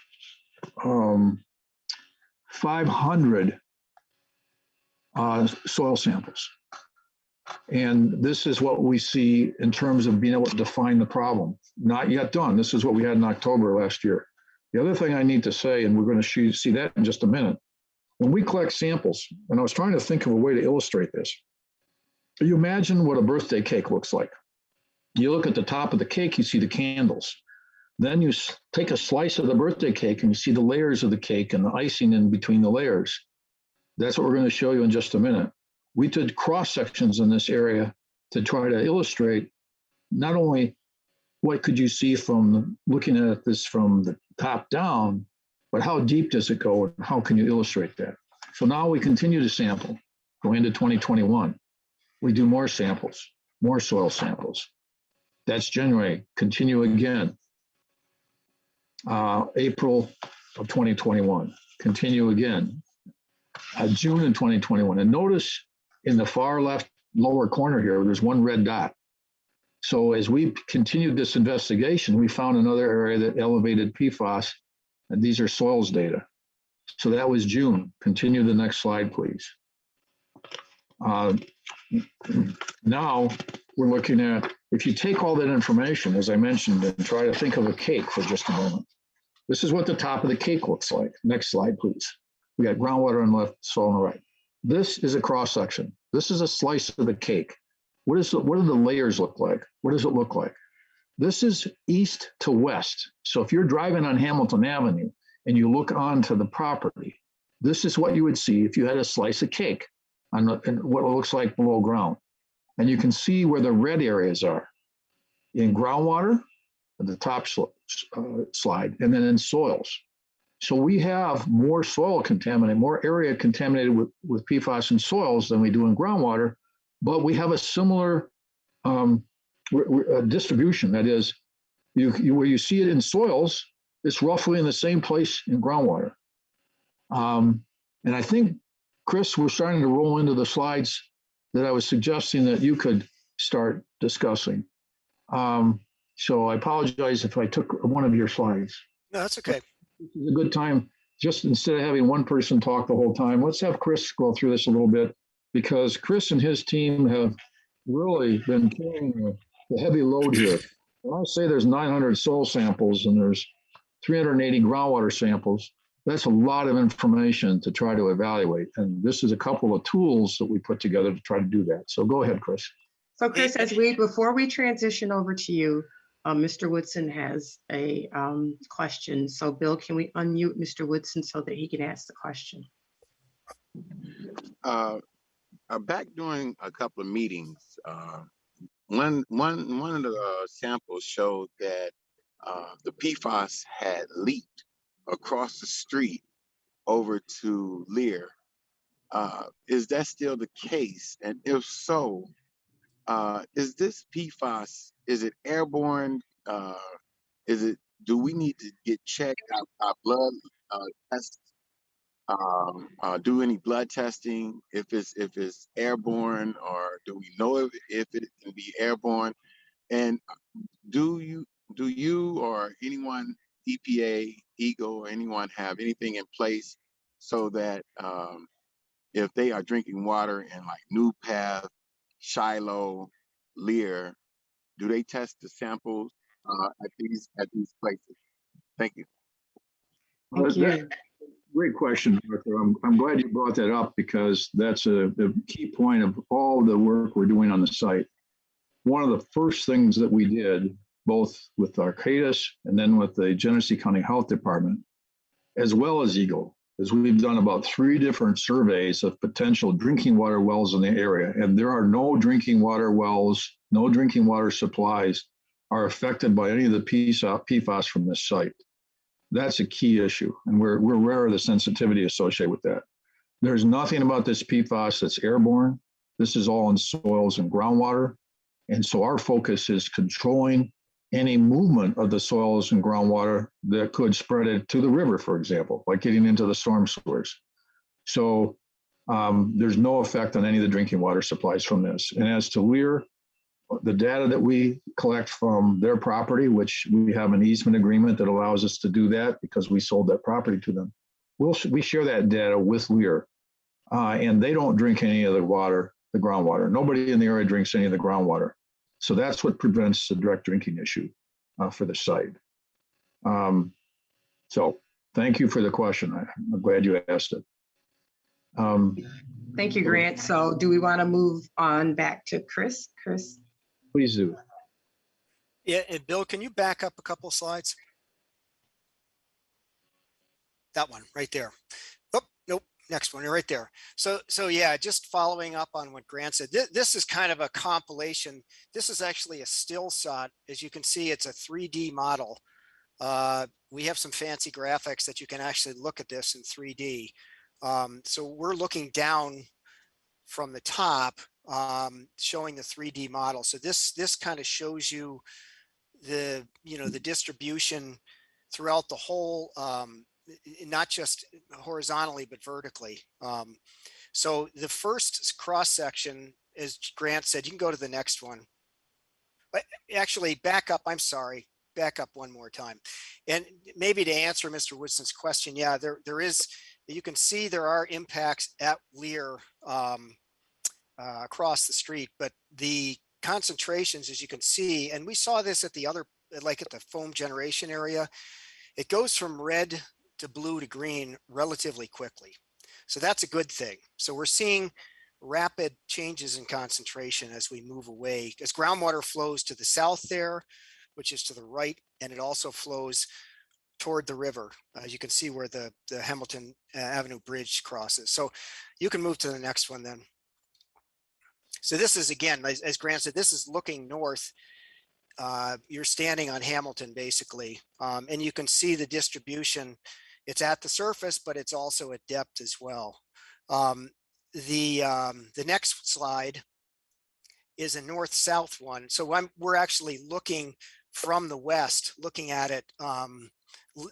Speaker 4: 500 soil samples. And this is what we see in terms of being able to define the problem. Not yet done. This is what we had in October last year. The other thing I need to say, and we're going to see that in just a minute, when we collect samples, and I was trying to think of a way to illustrate this. You imagine what a birthday cake looks like. You look at the top of the cake, you see the candles. Then you take a slice of the birthday cake and you see the layers of the cake and the icing in between the layers. That's what we're going to show you in just a minute. We did cross sections in this area to try to illustrate not only what could you see from looking at this from the top down, but how deep does it go and how can you illustrate that? So now we continue to sample, go into 2021. We do more samples, more soil samples. That's January, continue again. April of 2021, continue again. June in 2021. And notice in the far left lower corner here, there's one red dot. So as we continued this investigation, we found another area that elevated PFAS, and these are soils data. So that was June. Continue the next slide, please. Now we're looking at, if you take all that information, as I mentioned, and try to think of a cake for just a moment, this is what the top of the cake looks like. Next slide, please. We got groundwater on the left, soil on the right. This is a cross section. This is a slice of the cake. What do the layers look like? What does it look like? This is east to west. So if you're driving on Hamilton Avenue and you look onto the property, this is what you would see if you had a slice of cake on what it looks like below ground. And you can see where the red areas are in groundwater, at the top slide, and then in soils. So we have more soil contaminated, more area contaminated with PFAS in soils than we do in groundwater, but we have a similar distribution. That is, where you see it in soils, it's roughly in the same place in groundwater. And I think, Chris, we're starting to roll into the slides that I was suggesting that you could start discussing. So I apologize if I took one of your slides.
Speaker 7: No, that's okay.
Speaker 4: This is a good time, just instead of having one person talk the whole time, let's have Chris go through this a little bit, because Chris and his team have really been carrying the heavy load here. When I say there's 900 soil samples and there's 380 groundwater samples, that's a lot of information to try to evaluate. And this is a couple of tools that we put together to try to do that. So go ahead, Chris.
Speaker 1: So Chris, before we transition over to you, Mr. Woodson has a question. So Bill, can we unmute Mr. Woodson so that he can ask the question?
Speaker 5: Back during a couple of meetings, one of the samples showed that the PFAS had leaked across the street over to Lear. Is that still the case? And if so, is this PFAS, is it airborne? Do we need to get checked, our blood tests, do any blood testing if it's airborne, or do we know if it can be airborne? And do you or anyone, EPA, Eagle, or anyone have anything in place so that if they are drinking water in like New Path, Shiloh, Lear, do they test the samples at these places? Thank you.
Speaker 1: Thank you.
Speaker 4: Great question, Arthur. I'm glad you brought that up, because that's a key point of all the work we're doing on the site. One of the first things that we did, both with Arcadis and then with the Genesee County Health Department, as well as Eagle, is we've done about 3 different surveys of potential drinking water wells in the area. And there are no drinking water wells, no drinking water supplies are affected by any of the PFAS from this site. That's a key issue, and we're aware of the sensitivity associated with that. There's nothing about this PFAS that's airborne. This is all in soils and groundwater. And so our focus is controlling any movement of the soils and groundwater that could spread it to the river, for example, like getting into the storm sewers. So there's no effect on any of the drinking water supplies from this. And as to Lear, the data that we collect from their property, which we have an easement agreement that allows us to do that because we sold that property to them, we share that data with Lear, and they don't drink any of the water, the groundwater. Nobody in the area drinks any of the groundwater. So that's what prevents the direct drinking issue for the site. So thank you for the question. I'm glad you asked it.
Speaker 1: Thank you, Grant. So do we want to move on back to Chris? Chris?
Speaker 4: Please do.
Speaker 7: Yeah, and Bill, can you back up a couple of slides? That one right there. Oh, nope, next one right there. So yeah, just following up on what Grant said, this is kind of a compilation. This is actually a still shot. As you can see, it's a 3D model. We have some fancy graphics that you can actually look at this in 3D. So we're looking down from the top, showing the 3D model. So this kind of shows you the distribution throughout the whole, not just horizontally, but vertically. So the first cross section, as Grant said, you can go to the next one. But actually, back up. I'm sorry. Back up one more time. And maybe to answer Mr. Woodson's question, yeah, there is. You can see there are impacts at Lear across the street, but the concentrations, as you can see, and we saw this at the other, like at the foam generation area, it goes from red to blue to green relatively quickly. So that's a good thing. So we're seeing rapid changes in concentration as we move away, as groundwater flows to the south there, which is to the right, and it also flows toward the river. You can see where the Hamilton Avenue Bridge crosses. So you can move to the next one then. So this is, again, as Grant said, this is looking north. You're standing on Hamilton basically, and you can see the distribution. It's at the surface, but it's also at depth as well. The next slide is a north-south one. So we're actually looking from the west, looking at it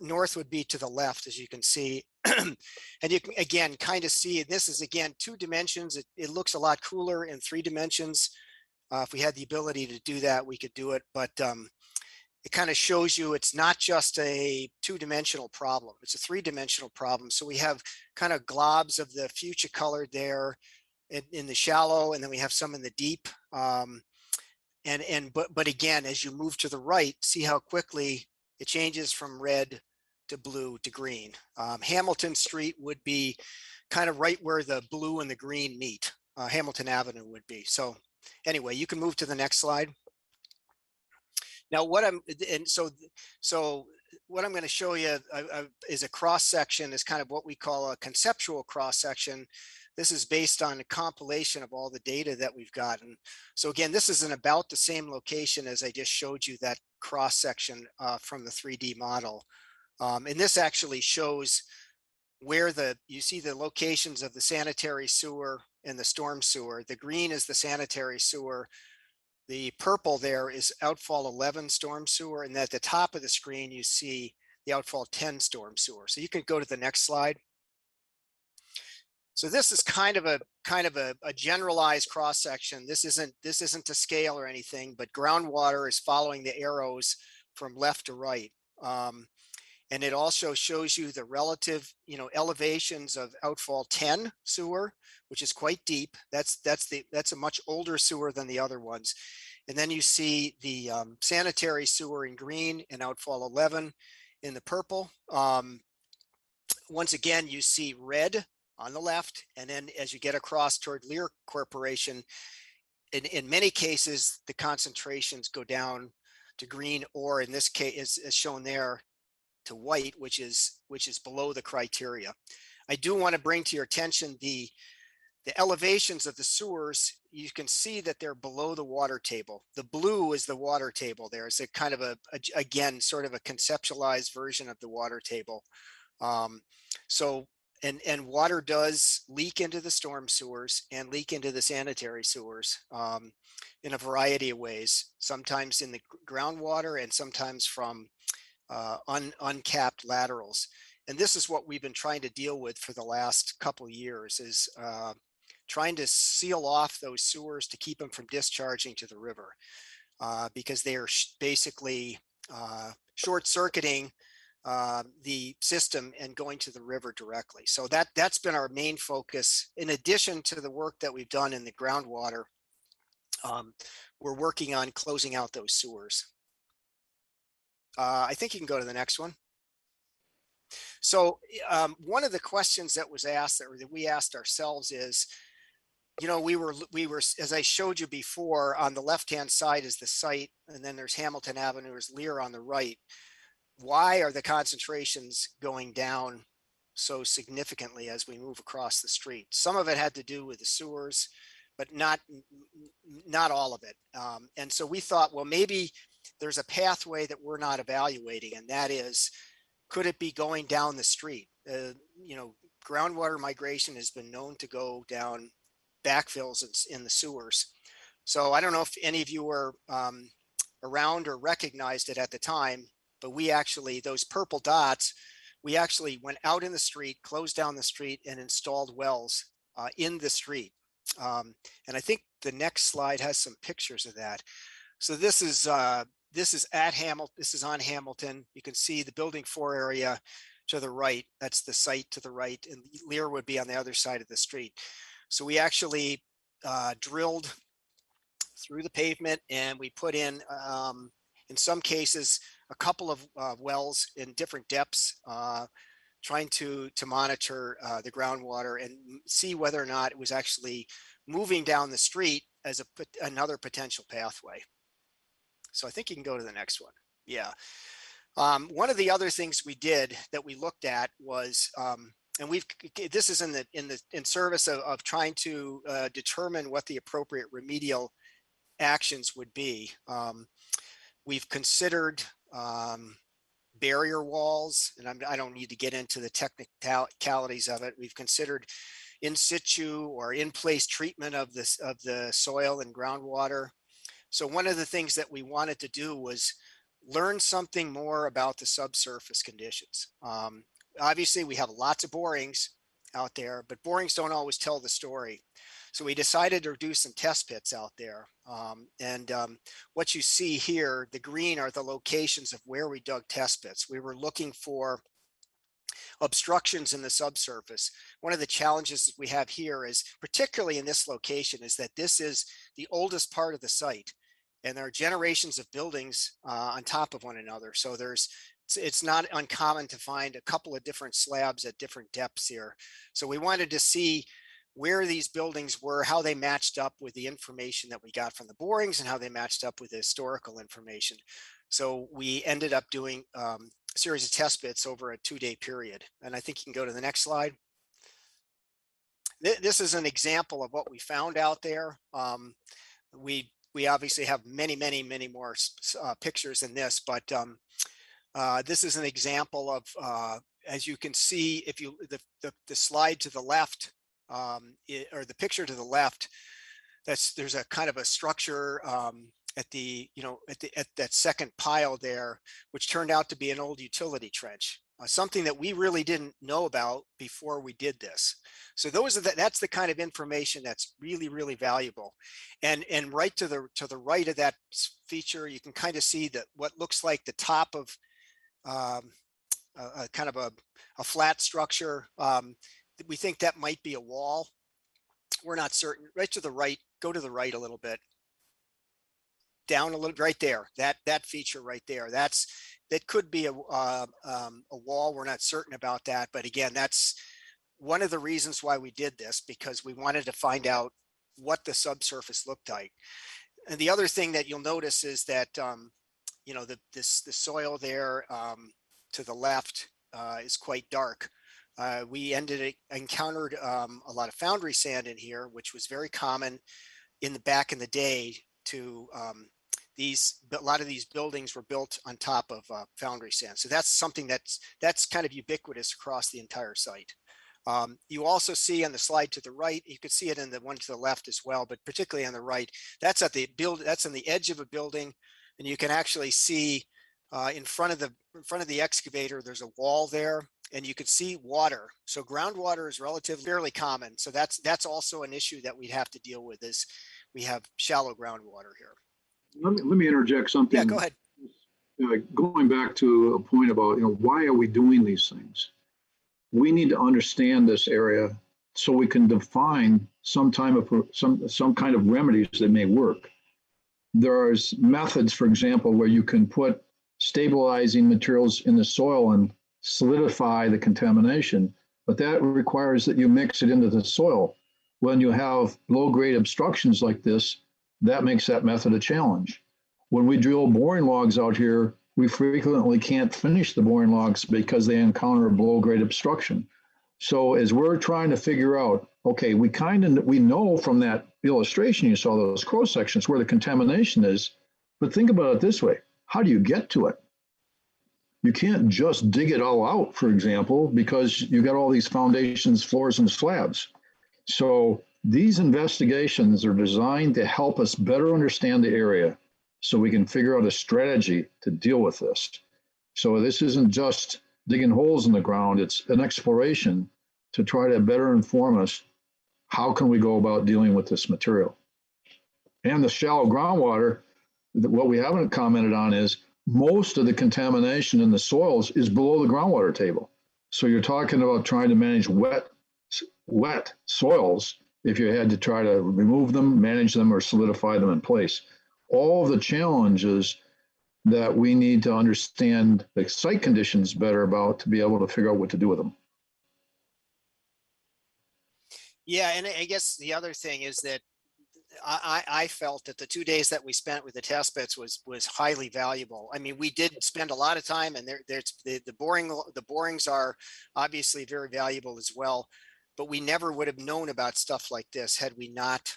Speaker 7: North would be to the left, as you can see. And you can, again, kind of see, this is, again, 2 dimensions. It looks a lot cooler in 3 dimensions. If we had the ability to do that, we could do it. But it kind of shows you it's not just a 2-dimensional problem. It's a 3-dimensional problem. So we have kind of globs of the fuchsia colored there in the shallow, and then we have some in the deep. But again, as you move to the right, see how quickly it changes from red to blue to green. Hamilton Street would be kind of right where the blue and the green meet. Hamilton Avenue would be. So anyway, you can move to the next slide. Now what I'm going to show you is a cross section, is kind of what we call a conceptual cross section. This is based on a compilation of all the data that we've gotten. So again, this isn't about the same location as I just showed you, that cross section from the 3D model. And this actually shows where you see the locations of the sanitary sewer and the storm sewer. The green is the sanitary sewer. The purple there is Outfall 11 storm sewer, and at the top of the screen you see the Outfall 10 storm sewer. So you can go to the next slide. So this is kind of a generalized cross section. This isn't to scale or anything, but groundwater is following the arrows from left to right. And it also shows you the relative, elevations of Outfall 10 sewer, which is quite deep. That's a much older sewer than the other ones. And then you see the sanitary sewer in green and Outfall 11 in the purple. Once again, you see red on the left. And then as you get across toward Lear Corporation, in many cases, the concentrations go down to green, or in this case, as shown there, to white, which is below the criteria. I do want to bring to your attention the elevations of the sewers. You can see that they're below the water table. The blue is the water table. There's a kind of again, sort of a conceptualized version of the water table. And water does leak into the storm sewers and leak into the sanitary sewers in a variety of ways, sometimes in the groundwater and sometimes from uncapped laterals. And this is what we've been trying to deal with for the last couple of years, is trying to seal off those sewers to keep them from discharging to the river, because they are basically short-circuiting the system and going to the river directly. So that's been our main focus. In addition to the work that we've done in the groundwater, we're working on closing out those sewers. I think you can go to the next one. So one of the questions that was asked, or that we asked ourselves, is, we were, as I showed you before, on the left-hand side is the site, and then there's Hamilton Avenue, there's Lear on the right. Why are the concentrations going down so significantly as we move across the street? Some of it had to do with the sewers, but not all of it. And so we thought, well, maybe there's a pathway that we're not evaluating, and that is, could it be going down the street? Groundwater migration has been known to go down backfills in the sewers. So I don't know if any of you were around or recognized it at the time, but we actually, those purple dots, we actually went out in the street, closed down the street, and installed wells in the street. And I think the next slide has some pictures of that. So this is at Hamilton. This is on Hamilton. You can see the building 4 area to the right. That's the site to the right, and Lear would be on the other side of the street. So we actually drilled through the pavement, and we put in some cases, a couple of wells in different depths, trying to monitor the groundwater and see whether or not it was actually moving down the street as another potential pathway. So I think you can go to the next one. Yeah. One of the other things we did that we looked at was, and this is in service of trying to determine what the appropriate remedial actions would be. We've considered barrier walls, and I don't need to get into the technicalities of it. We've considered in situ or in place treatment of the soil and groundwater. So one of the things that we wanted to do was learn something more about the subsurface conditions. Obviously, we have lots of borings out there, but borings don't always tell the story. So we decided to do some test pits out there. What you see here, the green are the locations of where we dug test pits. We were looking for obstructions in the subsurface. One of the challenges we have here is, particularly in this location, is that this is the oldest part of the site. And there are generations of buildings on top of one another. So it's not uncommon to find a couple of different slabs at different depths here. So we wanted to see where these buildings were, how they matched up with the information that we got from the borings and how they matched up with the historical information. So we ended up doing a series of test pits over a 2-day period. And I think you can go to the next slide. This is an example of what we found out there. We obviously have many more pictures than this, but this is an example of, as you can see, if you the slide to the left, or the picture to the left, there's a kind of a structure at that second pile there, which turned out to be an old utility trench, something that we really didn't know about before we did this. So that's the kind of information that's really valuable. And right to the right of that feature, you can kind of see that what looks like the top of a kind of a flat structure. We think that might be a wall. We're not certain. Right to the right, go to the right a little bit. Down a little, right there, that feature right there, that could be a wall. We're not certain about that, but again, that's one of the reasons why we did this, because we wanted to find out what the subsurface looked like. And the other thing that you'll notice is that the soil there to the left is quite dark. We encountered a lot of foundry sand in here, which was very common back in the day. To a lot of these buildings were built on top of foundry sand. So that's something that's kind of ubiquitous across the entire site. You also see on the slide to the right, you could see it in the one to the left as well, but particularly on the right, that's on the edge of a building, and you can actually see in front of the excavator, there's a wall there, and you can see water. So groundwater is relatively fairly common. So that's also an issue that we'd have to deal with, is we have shallow groundwater here.
Speaker 4: Let me interject something.
Speaker 7: Yeah, go ahead.
Speaker 4: Going back to a point about, why are we doing these things? We need to understand this area so we can define some kind of remedies that may work. There's methods, for example, where you can put stabilizing materials in the soil and solidify the contamination, but that requires that you mix it into the soil. When you have low-grade obstructions like this, that makes that method a challenge. When we drill boring logs out here, we frequently can't finish the boring logs because they encounter a low-grade obstruction. So as we're trying to figure out, okay, we know from that illustration you saw, those cross sections, where the contamination is, but think about it this way: how do you get to it? You can't just dig it all out, for example, because you got all these foundations, floors, and slabs. So these investigations are designed to help us better understand the area so we can figure out a strategy to deal with this. So this isn't just digging holes in the ground, it's an exploration to try to better inform us how can we go about dealing with this material. And the shallow groundwater, what we haven't commented on is most of the contamination in the soils is below the groundwater table. So you're talking about trying to manage wet soils if you had to try to remove them, manage them, or solidify them in place. All of the challenges that we need to understand the site conditions better about to be able to figure out what to do with them.
Speaker 7: Yeah, and I guess the other thing is that I felt that the 2 days that we spent with the test pits was highly valuable. I mean, we did spend a lot of time, and the borings are obviously very valuable as well. But we never would have known about stuff like this had we not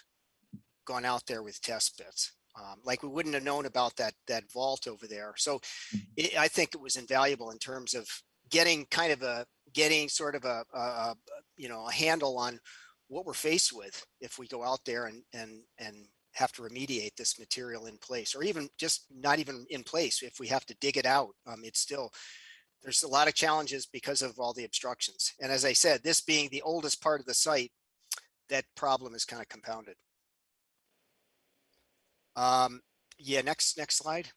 Speaker 7: gone out there with test pits. Like we wouldn't have known about that vault over there. So I think it was invaluable in terms of getting sort of a handle on what we're faced with if we go out there and have to remediate this material in place, or even just not even in place. If we have to dig it out, it's still, there's a lot of challenges because of all the obstructions. And as I said, this being the oldest part of the site, that problem is kind of compounded. Yeah, next slide.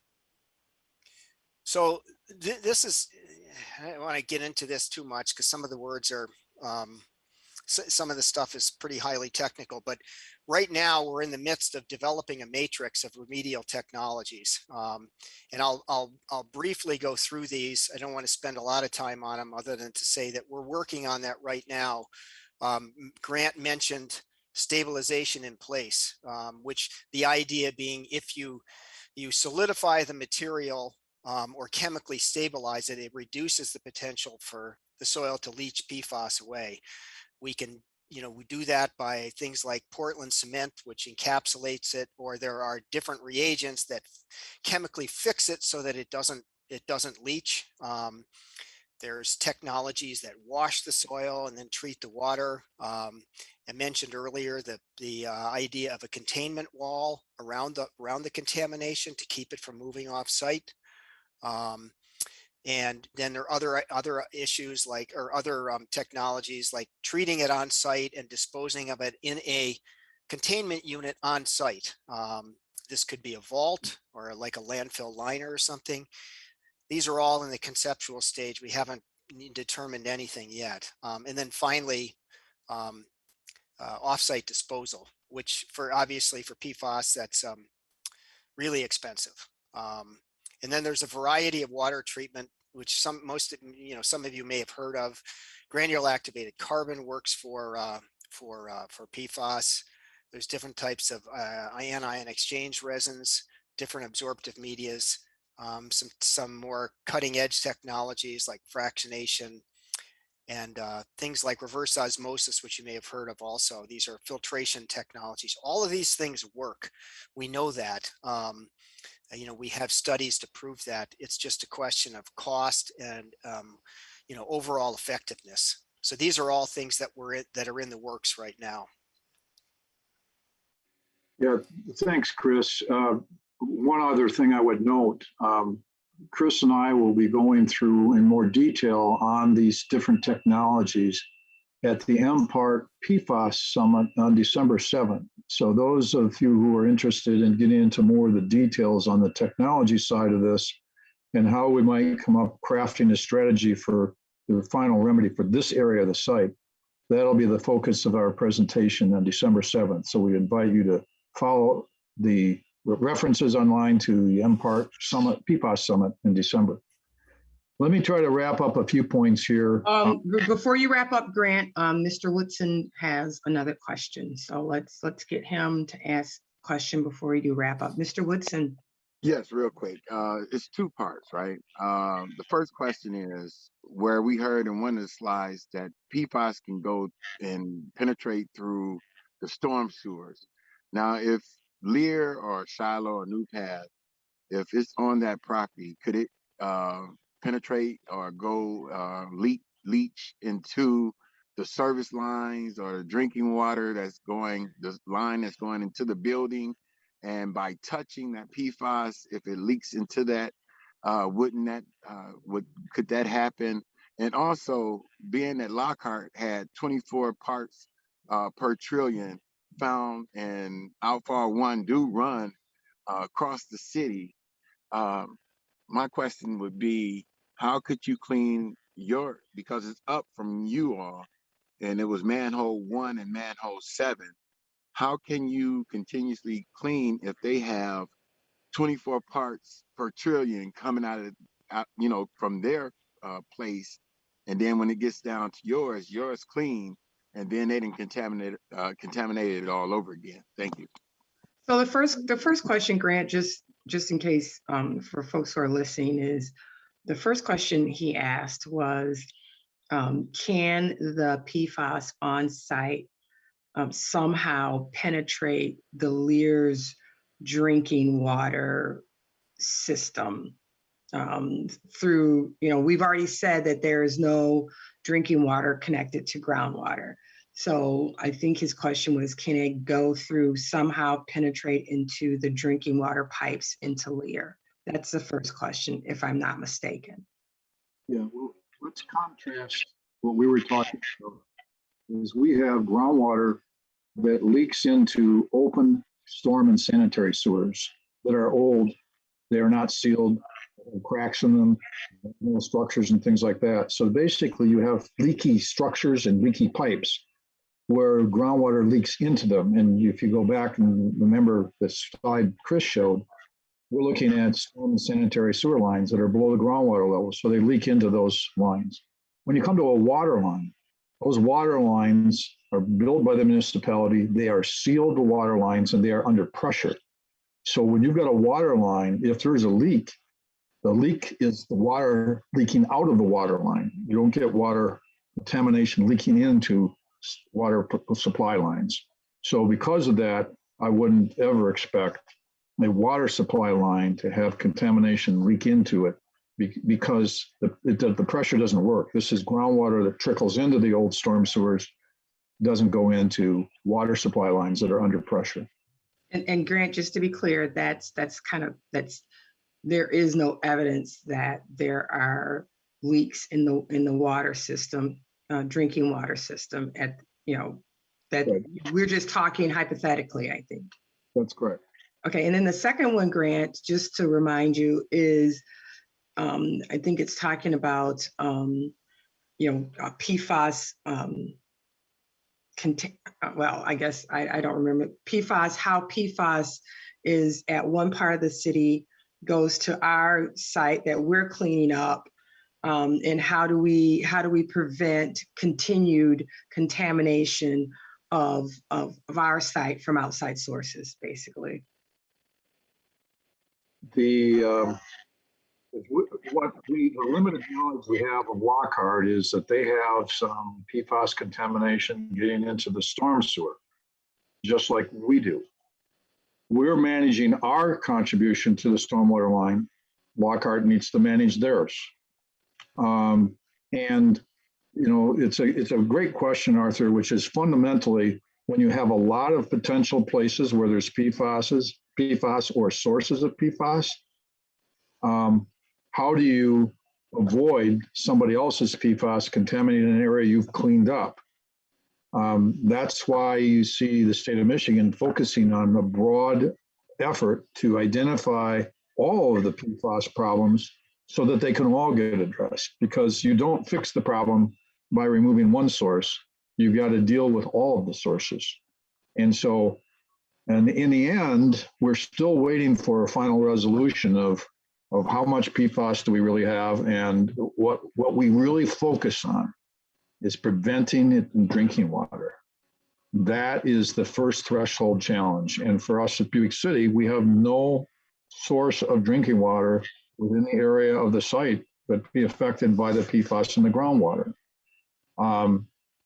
Speaker 7: So this is, I don't want to get into this too much because some of the words are, some of the stuff is pretty highly technical, but right now we're in the midst of developing a matrix of remedial technologies. And I'll briefly go through these. I don't want to spend a lot of time on them other than to say that we're working on that right now. Grant mentioned stabilization in place, which the idea being if you solidify the material or chemically stabilize it, it reduces the potential for the soil to leach PFAS away. We can, we do that by things like Portland cement, which encapsulates it, or there are different reagents that chemically fix it so that it doesn't leach. There's technologies that wash the soil and then treat the water. I mentioned earlier the idea of a containment wall around the contamination to keep it from moving off site. And then there are other issues like, or other technologies like treating it on site and disposing of it in a containment unit on site. This could be a vault or like a landfill liner or something. These are all in the conceptual stage. We haven't determined anything yet. And then finally, offsite disposal, which obviously for PFAS, that's really expensive. And then there's a variety of water treatment, which some of you may have heard of. Granular activated carbon works for PFAS. There's different types of anion exchange resins, different absorptive medias, some more cutting edge technologies like fractionation, and things like reverse osmosis, which you may have heard of also. These are filtration technologies. All of these things work. We know that. We have studies to prove that. It's just a question of cost and overall effectiveness. So these are all things that are in the works right now.
Speaker 4: Yeah, thanks, Chris. One other thing I would note, Chris and I will be going through in more detail on these different technologies at the MPART PFAS Summit on December 7th. So those of you who are interested in getting into more of the details on the technology side of this and how we might come up crafting a strategy for the final remedy for this area of the site, that'll be the focus of our presentation on December 7th. So we invite you to follow the references online to the MPART Summit, PFAS Summit in December. Let me try to wrap up a few points here.
Speaker 1: Before you wrap up, Grant, Mr. Woodson has another question. So let's get him to ask a question before we do wrap up. Mr. Woodson.
Speaker 5: Yes, real quick. It's two parts, right? The first question is where we heard in one of the slides that PFAS can go and penetrate through the storm sewers. Now, if Lear or Shiloh or New Path, if it's on that property, could it penetrate or go leach into the service lines or the drinking water the line that's going into the building? And by touching that PFAS, if it leaks into that, could that happen? And also, being that Lockhart had 24 parts per trillion found, and Outfall 1 do run across the city, my question would be, how could you clean because it's up from you all, and it was manhole 1 and manhole 7. How can you continuously clean if they have 24 parts per trillion coming out from their place, and then when it gets down to yours clean, and then they didn't contaminate it all over again? Thank you.
Speaker 1: So the first question, Grant, just in case for folks who are listening, is the first question he asked was, can the PFAS on site somehow penetrate the Lear's drinking water system through, we've already said that there is no drinking water connected to groundwater. So I think his question was, can it go through, somehow penetrate into the drinking water pipes into Lear? That's the first question, if I'm not mistaken.
Speaker 4: Yeah, well, let's contrast what we were talking about. Is we have groundwater that leaks into open storm and sanitary sewers that are old. They are not sealed, cracks in them, structures and things like that. So basically you have leaky structures and leaky pipes where groundwater leaks into them. And if you go back and remember the slide Chris showed, we're looking at storm and sanitary sewer lines that are below the groundwater level. So they leak into those lines. When you come to a water line, those water lines are built by the municipality. They are sealed water lines and they are under pressure. So when you've got a water line, if there's a leak, the leak is the water leaking out of the water line. You don't get water contamination leaking into water supply lines. So because of that, I wouldn't ever expect a water supply line to have contamination leak into it because the pressure doesn't work. This is groundwater that trickles into the old storm sewers, doesn't go into water supply lines that are under pressure.
Speaker 1: And Grant, just to be clear, there is no evidence that there are leaks in the water system, drinking water system that
Speaker 4: Right.
Speaker 1: We're just talking hypothetically, I think.
Speaker 4: That's correct.
Speaker 1: Okay, and then the second one, Grant, just to remind you, is I think it's talking about PFAS. Well, I guess I don't remember PFAS. How PFAS is at one part of the city, goes to our site that we're cleaning up, and how do we prevent continued contamination of our site from outside sources, basically.
Speaker 4: The limited knowledge we have of Lockhart is that they have some PFAS contamination getting into the storm sewer, just like we do. We're managing our contribution to the stormwater line. Lockhart needs to manage theirs. It's a great question, Arthur, which is fundamentally when you have a lot of potential places where there's PFAS or sources of PFAS, how do you avoid somebody else's PFAS contaminating an area you've cleaned up? That's why you see the state of Michigan focusing on a broad effort to identify all of the PFAS problems so that they can all get addressed, because you don't fix the problem by removing one source. You've got to deal with all of the sources. And in the end, we're still waiting for a final resolution of how much PFAS do we really have, and what we really focus on is preventing it in drinking water. That is the first threshold challenge. And for us at Buick City, we have no source of drinking water within the area of the site that be affected by the PFAS in the groundwater.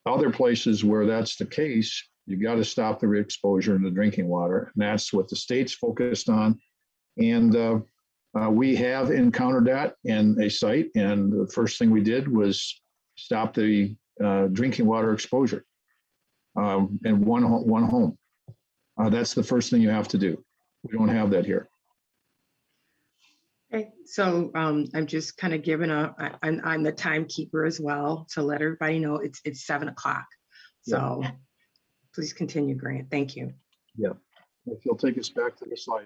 Speaker 4: Other places where that's the case, you got to stop the re-exposure in the drinking water. And that's what the state's focused on. And we have encountered that in a site. And the first thing we did was stop the drinking water exposure in one home. That's the first thing you have to do. We don't have that here.
Speaker 1: Okay, so I'm just kind of giving I'm the timekeeper as well to let everybody know it's 7 o'clock. So please continue, Grant. Thank you.
Speaker 4: Yeah, if you'll take us back to the slide.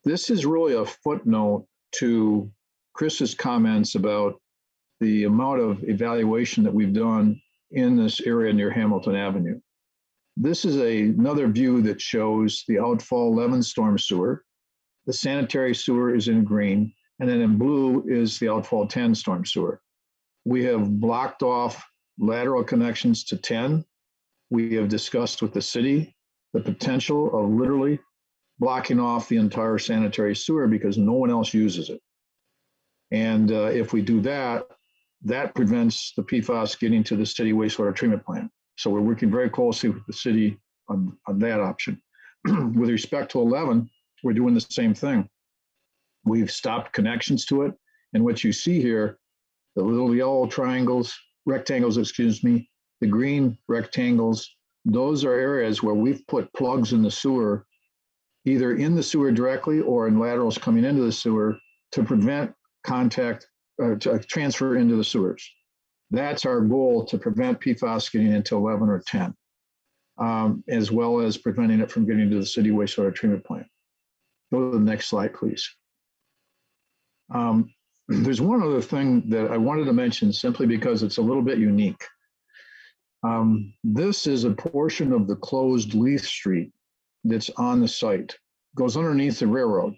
Speaker 4: This is really a footnote to Chris's comments about the amount of evaluation that we've done in this area near Hamilton Avenue. This is another view that shows the Outfall 11 storm sewer. The sanitary sewer is in green, and then in blue is the Outfall 10 storm sewer. We have blocked off lateral connections to 10. We have discussed with the city the potential of literally blocking off the entire sanitary sewer because no one else uses it. And if we do that, that prevents the PFAS getting to the city wastewater treatment plant. So we're working very closely with the city on that option. With respect to 11, we're doing the same thing. We've stopped connections to it. And what you see here the little yellow rectangles, excuse me, the green rectangles, those are areas where we've put plugs in the sewer, either in the sewer directly or in laterals coming into the sewer to prevent contact or to transfer into the sewers. That's our goal, to prevent PFAS getting into 11 or 10, as well as preventing it from getting into the city wastewater treatment plant. Go to the next slide, please. There's one other thing that I wanted to mention simply because it's a little bit unique. This is a portion of the closed Leith Street that's on the site, goes underneath the railroad.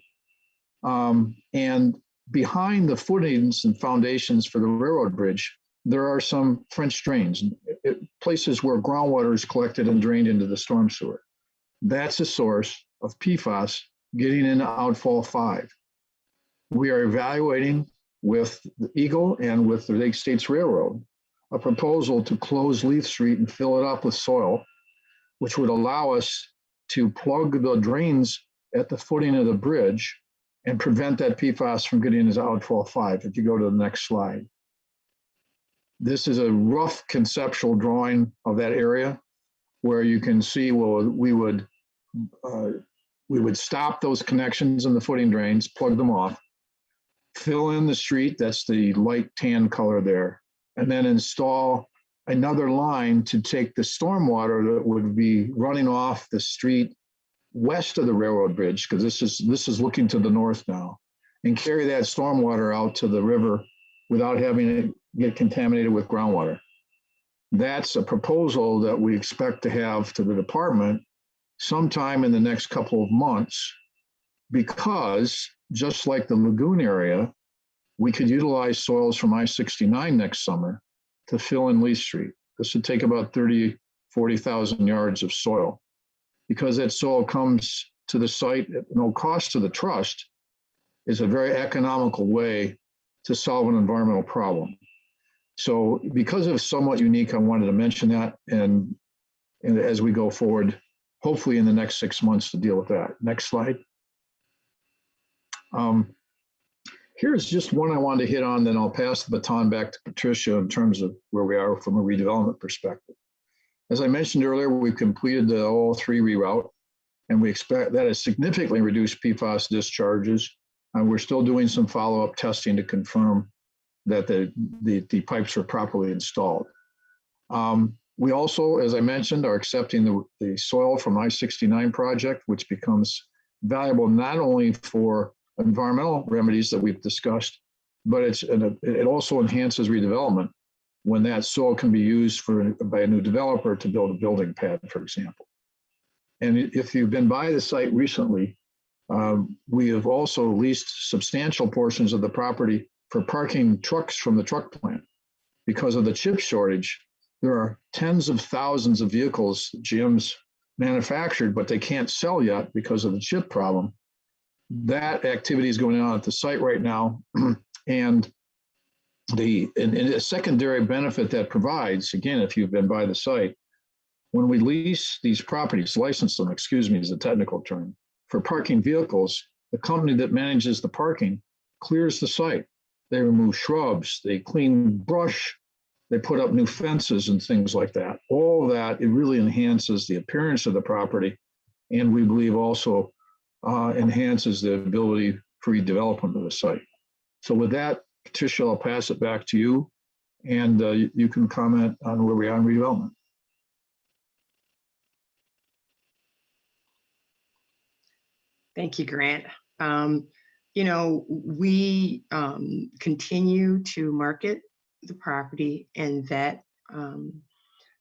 Speaker 4: And behind the footings and foundations for the railroad bridge, there are some French drains, places where groundwater is collected and drained into the storm sewer. That's a source of PFAS getting into Outfall 5. We are evaluating with the Eagle and with the Lake States Railroad a proposal to close Leith Street and fill it up with soil, which would allow us to plug the drains at the footing of the bridge and prevent that PFAS from getting into Outfall 5. If you go to the next slide. This is a rough conceptual drawing of that area where you can see, well, we would stop those connections in the footing drains, plug them off, fill in the street, that's the light tan color there, and then install another line to take the stormwater that would be running off the street west of the railroad bridge, because this is looking to the north now, and carry that stormwater out to the river without having it get contaminated with groundwater. That's a proposal that we expect to have to the department sometime in the next couple of months, because just like the Lagoon area, we could utilize soils from I-69 next summer to fill in Leith Street. This would take about 40,000 yards of soil. Because that soil comes to the site at no cost to the trust, is a very economical way to solve an environmental problem. So because it's somewhat unique, I wanted to mention that, and as we go forward, hopefully in the next 6 months, to deal with that. Next slide. Here's just one I wanted to hit on, then I'll pass the baton back to Patricia in terms of where we are from a redevelopment perspective. As I mentioned earlier, we've completed the 003 reroute, and we expect that has significantly reduced PFAS discharges. And we're still doing some follow-up testing to confirm that the pipes are properly installed. We also, as I mentioned, are accepting the soil from I-69 project, which becomes valuable not only for environmental remedies that we've discussed, but it also enhances redevelopment when that soil can be used by a new developer to build a building pad, for example. And if you've been by the site recently, we have also leased substantial portions of the property for parking trucks from the truck plant. Because of the chip shortage, there are tens of thousands of vehicles GM's manufactured, but they can't sell yet because of the chip problem. That activity is going on at the site right now. And a secondary benefit that provides, again, if you've been by the site, when we lease these properties, license them, excuse me, is a technical term, for parking vehicles, the company that manages the parking clears the site. They remove shrubs, they clean brush, they put up new fences and things like that. All of that, it really enhances the appearance of the property, and we believe also enhances the ability for redevelopment of the site. So with that, Patricia, I'll pass it back to you, and you can comment on where we are in redevelopment.
Speaker 1: Thank you, Grant. You know, we continue to market the property and vet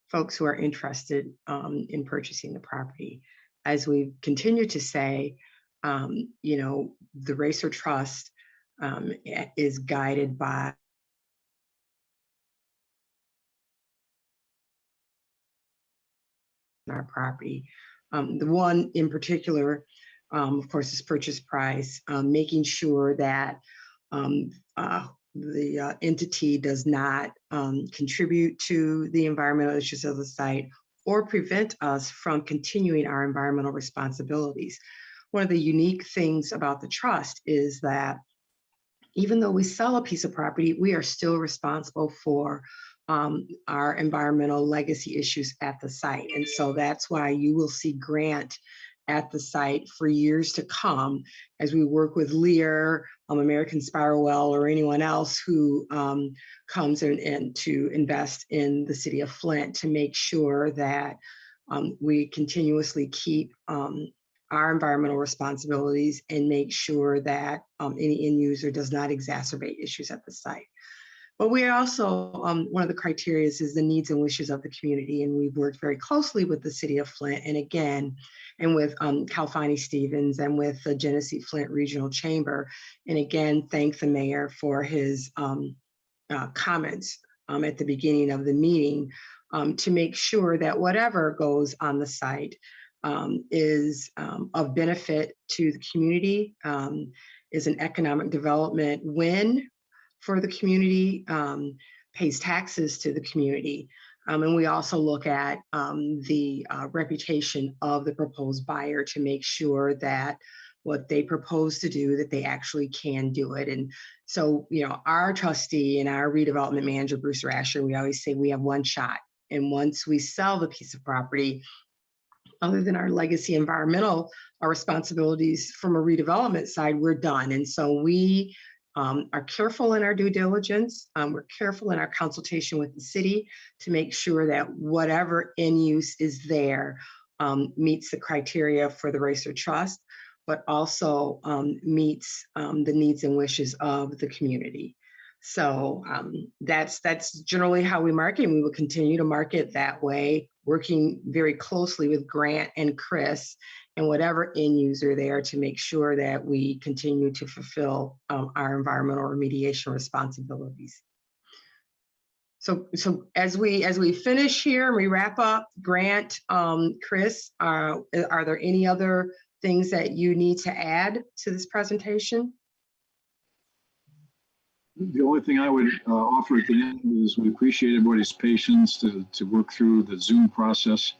Speaker 1: folks who are interested in purchasing the property. As we continue to say, you know, the Racer Trust is guided by our property. The one in particular, of course, is purchase price, making sure that the entity does not contribute to the environmental issues of the site or prevent us from continuing our environmental responsibilities. One of the unique things about the trust is that even though we sell a piece of property, we are still responsible for our environmental legacy issues at the site. And so that's why you will see Grant at the site for years to come as we work with Lear, American Spiral Well, or anyone else who comes in to invest in the city of Flint to make sure that we continuously keep our environmental responsibilities and make sure that any end user does not exacerbate issues at the site. But we are also, one of the criteria is the needs and wishes of the community. And we've worked very closely with the city of Flint and with Calfani Stevens and with the Genesee Flint Regional Chamber. And again, thank the mayor for his comments at the beginning of the meeting to make sure that whatever goes on the site is of benefit to the community, is an economic development win for the community, pays taxes to the community. And we also look at the reputation of the proposed buyer to make sure that what they propose to do, that they actually can do it. And so, you know, our trustee and our redevelopment manager, Bruce Rasher, we always say we have one shot. And once we sell the piece of property, other than our legacy environmental responsibilities from a redevelopment side, we're done. And so we are careful in our due diligence. We're careful in our consultation with the city to make sure that whatever end use is there meets the criteria for the Racer Trust, but also meets the needs and wishes of the community. So that's generally how we market, and we will continue to market that way, working very closely with Grant and Chris and whatever end user there to make sure that we continue to fulfill our environmental remediation responsibilities. So as we finish here and we wrap up, Grant, Chris, are there any other things that you need to add to this presentation?
Speaker 4: The only thing I would offer at the end is we appreciate everybody's patience to work through the Zoom process.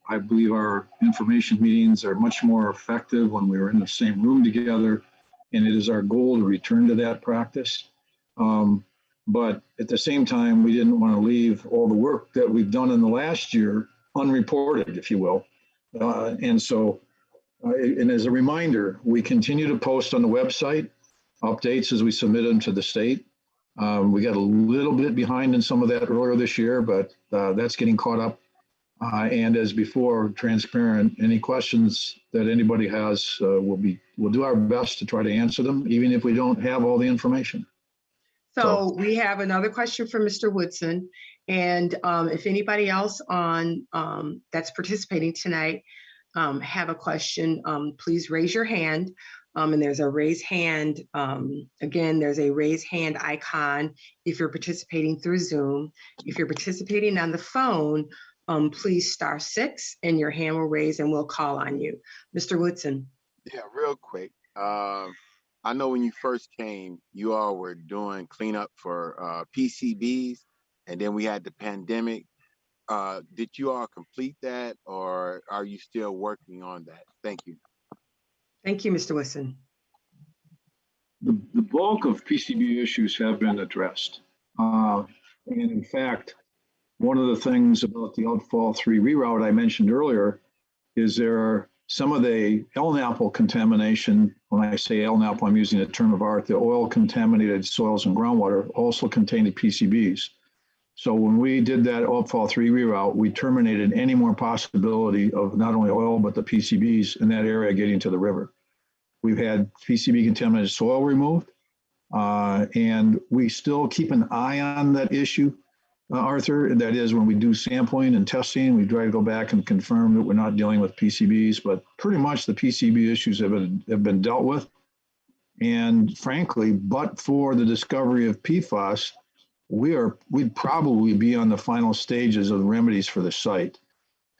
Speaker 4: I believe our information meetings are much more effective when we're in the same room together, and it is our goal to return to that practice. But at the same time, we didn't want to leave all the work that we've done in the last year unreported, if you will. And as a reminder, we continue to post on the website updates as we submit them to the state. We got a little bit behind in some of that earlier this year, but that's getting caught up. And as before, transparent, any questions that anybody has, we'll do our best to try to answer them, even if we don't have all the information.
Speaker 1: So we have another question from Mr. Woodson. And if anybody else on that's participating tonight have a question, please raise your hand. And there's a raise hand. Again, there's a raise hand icon if you're participating through Zoom. If you're participating on the phone, please *6 and your hand will raise and we'll call on you. Mr. Woodson.
Speaker 5: Yeah, real quick. I know when you first came, you all were doing cleanup for PCBs, and then we had the pandemic. Did you all complete that, or are you still working on that? Thank you.
Speaker 1: Thank you, Mr. Woodson.
Speaker 4: The bulk of PCB issues have been addressed. And in fact, one of the things about the Outfall 3 reroute I mentioned earlier is there are some of the LNAPL contamination. When I say LNAPL, I'm using a term of art. The oil contaminated soils and groundwater also contain the PCBs. So when we did that Outfall 3 reroute, we terminated any more possibility of not only oil, but the PCBs in that area getting to the river. We've had PCB contaminated soil removed, and we still keep an eye on that issue, Arthur. That is, when we do sampling and testing, we try to go back and confirm that we're not dealing with PCBs, but pretty much the PCB issues have been dealt with. And frankly, but for the discovery of Pfas, we'd probably be on the final stages of the remedies for the site.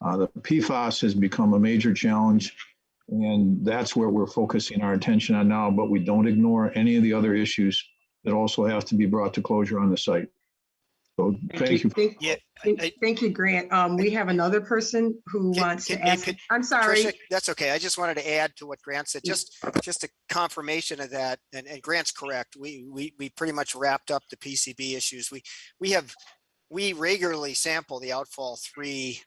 Speaker 4: The Pfas has become a major challenge, and that's where we're focusing our attention on now, but we don't ignore any of the other issues that also have to be brought to closure on the site. So thank you.
Speaker 7: Yeah.
Speaker 1: Thank you, Grant. We have another person who wants to ask. I'm sorry.
Speaker 7: Patricia, that's okay. I just wanted to add to what Grant said, just a confirmation of that. And Grant's correct. We pretty much wrapped up the PCB issues. We regularly sample the Outfall 3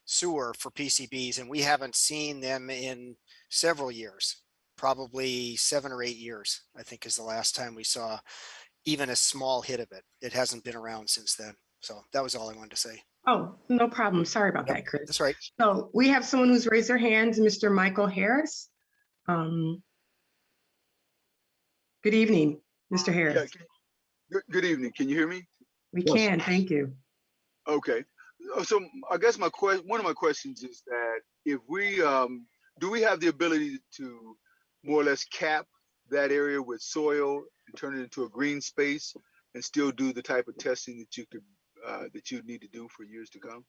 Speaker 7: sewer for PCBs, and we haven't seen them in several years, probably 7 or 8 years, I think is the last time we saw even a small hit of it. It hasn't been around since then. So that was all I wanted to say.
Speaker 1: Oh, no problem. Sorry about that, Chris.
Speaker 7: That's right.
Speaker 1: So we have someone who's raised their hands, Mr. Michael Harris. Good evening, Mr. Harris.
Speaker 8: Good evening. Can you hear me?
Speaker 1: We
Speaker 4: Yes.
Speaker 1: can, thank you.
Speaker 8: Okay. So I guess one of my questions is that if we do we have the ability to more or less cap that area with soil and turn it into a green space and still do the type of testing that you could that you need to do for years to come?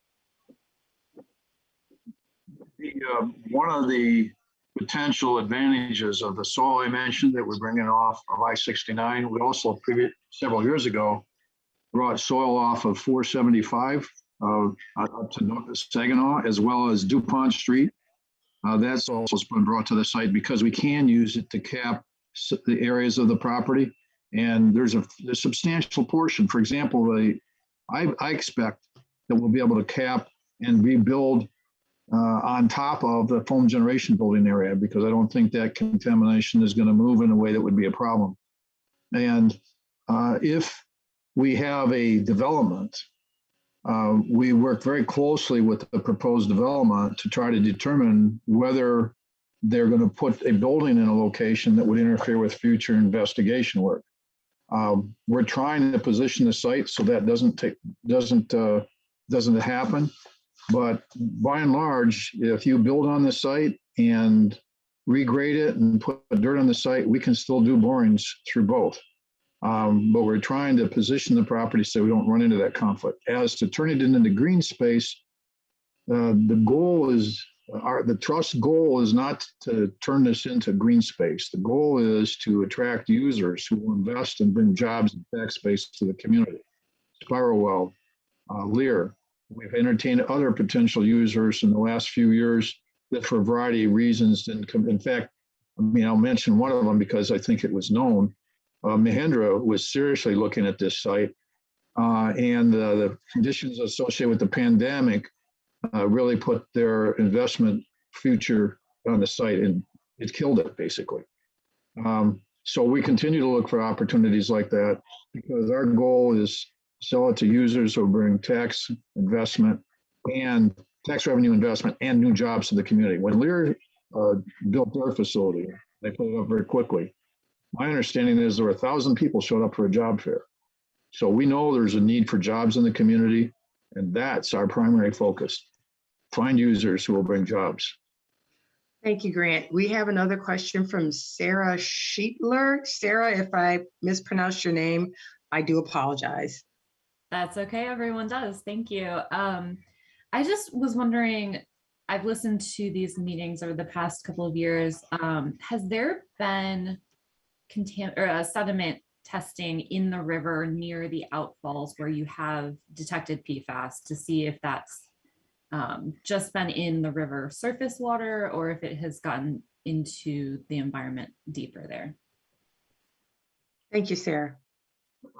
Speaker 4: One of the potential advantages of the soil I mentioned that we're bringing off of I-69, we also several years ago brought soil off of 475 up to Saginaw, as well as DuPont Street. That's also been brought to the site because we can use it to cap the areas of the property. And there's a substantial portion. For example, I expect that we'll be able to cap and rebuild on top of the foam generation building area, because I don't think that contamination is going to move in a way that would be a problem. And if we have a development, we work very closely with the proposed development to try to determine whether they're going to put a building in a location that would interfere with future investigation work. We're trying to position the site so that doesn't happen. But by and large, if you build on the site and regrade it and put dirt on the site, we can still do borings through both. But we're trying to position the property so we don't run into that conflict. As to turn it into green space, the goal is, the trust goal is not to turn this into green space. The goal is to attract users who will invest and bring jobs and tax space to the community. Spiralwell, Lear. We've entertained other potential users in the last few years that for a variety of reasons didn't come. In fact, I'll mention one of them because I think it was known. Mahindra was seriously looking at this site, and the conditions associated with the pandemic really put their investment future on the site, and it killed it basically. So we continue to look for opportunities like that because our goal is sell it to users who bring tax investment and tax revenue investment and new jobs to the community. When Lear built their facility, they put it up very quickly. My understanding is there were 1,000 people showed up for a job fair. So we know there's a need for jobs in the community, and that's our primary focus. Find users who will bring jobs.
Speaker 1: Thank you, Grant. We have another question from Sarah Sheetler. Sarah, if I mispronounced your name, I do apologize.
Speaker 9: That's okay. Everyone does. Thank you. I just was wondering, I've listened to these meetings over the past couple of years. Has there been sediment testing in the river near the outfalls where you have detected PFAS to see if that's just been in the river surface water or if it has gotten into the environment deeper there?
Speaker 1: Thank you, Sarah.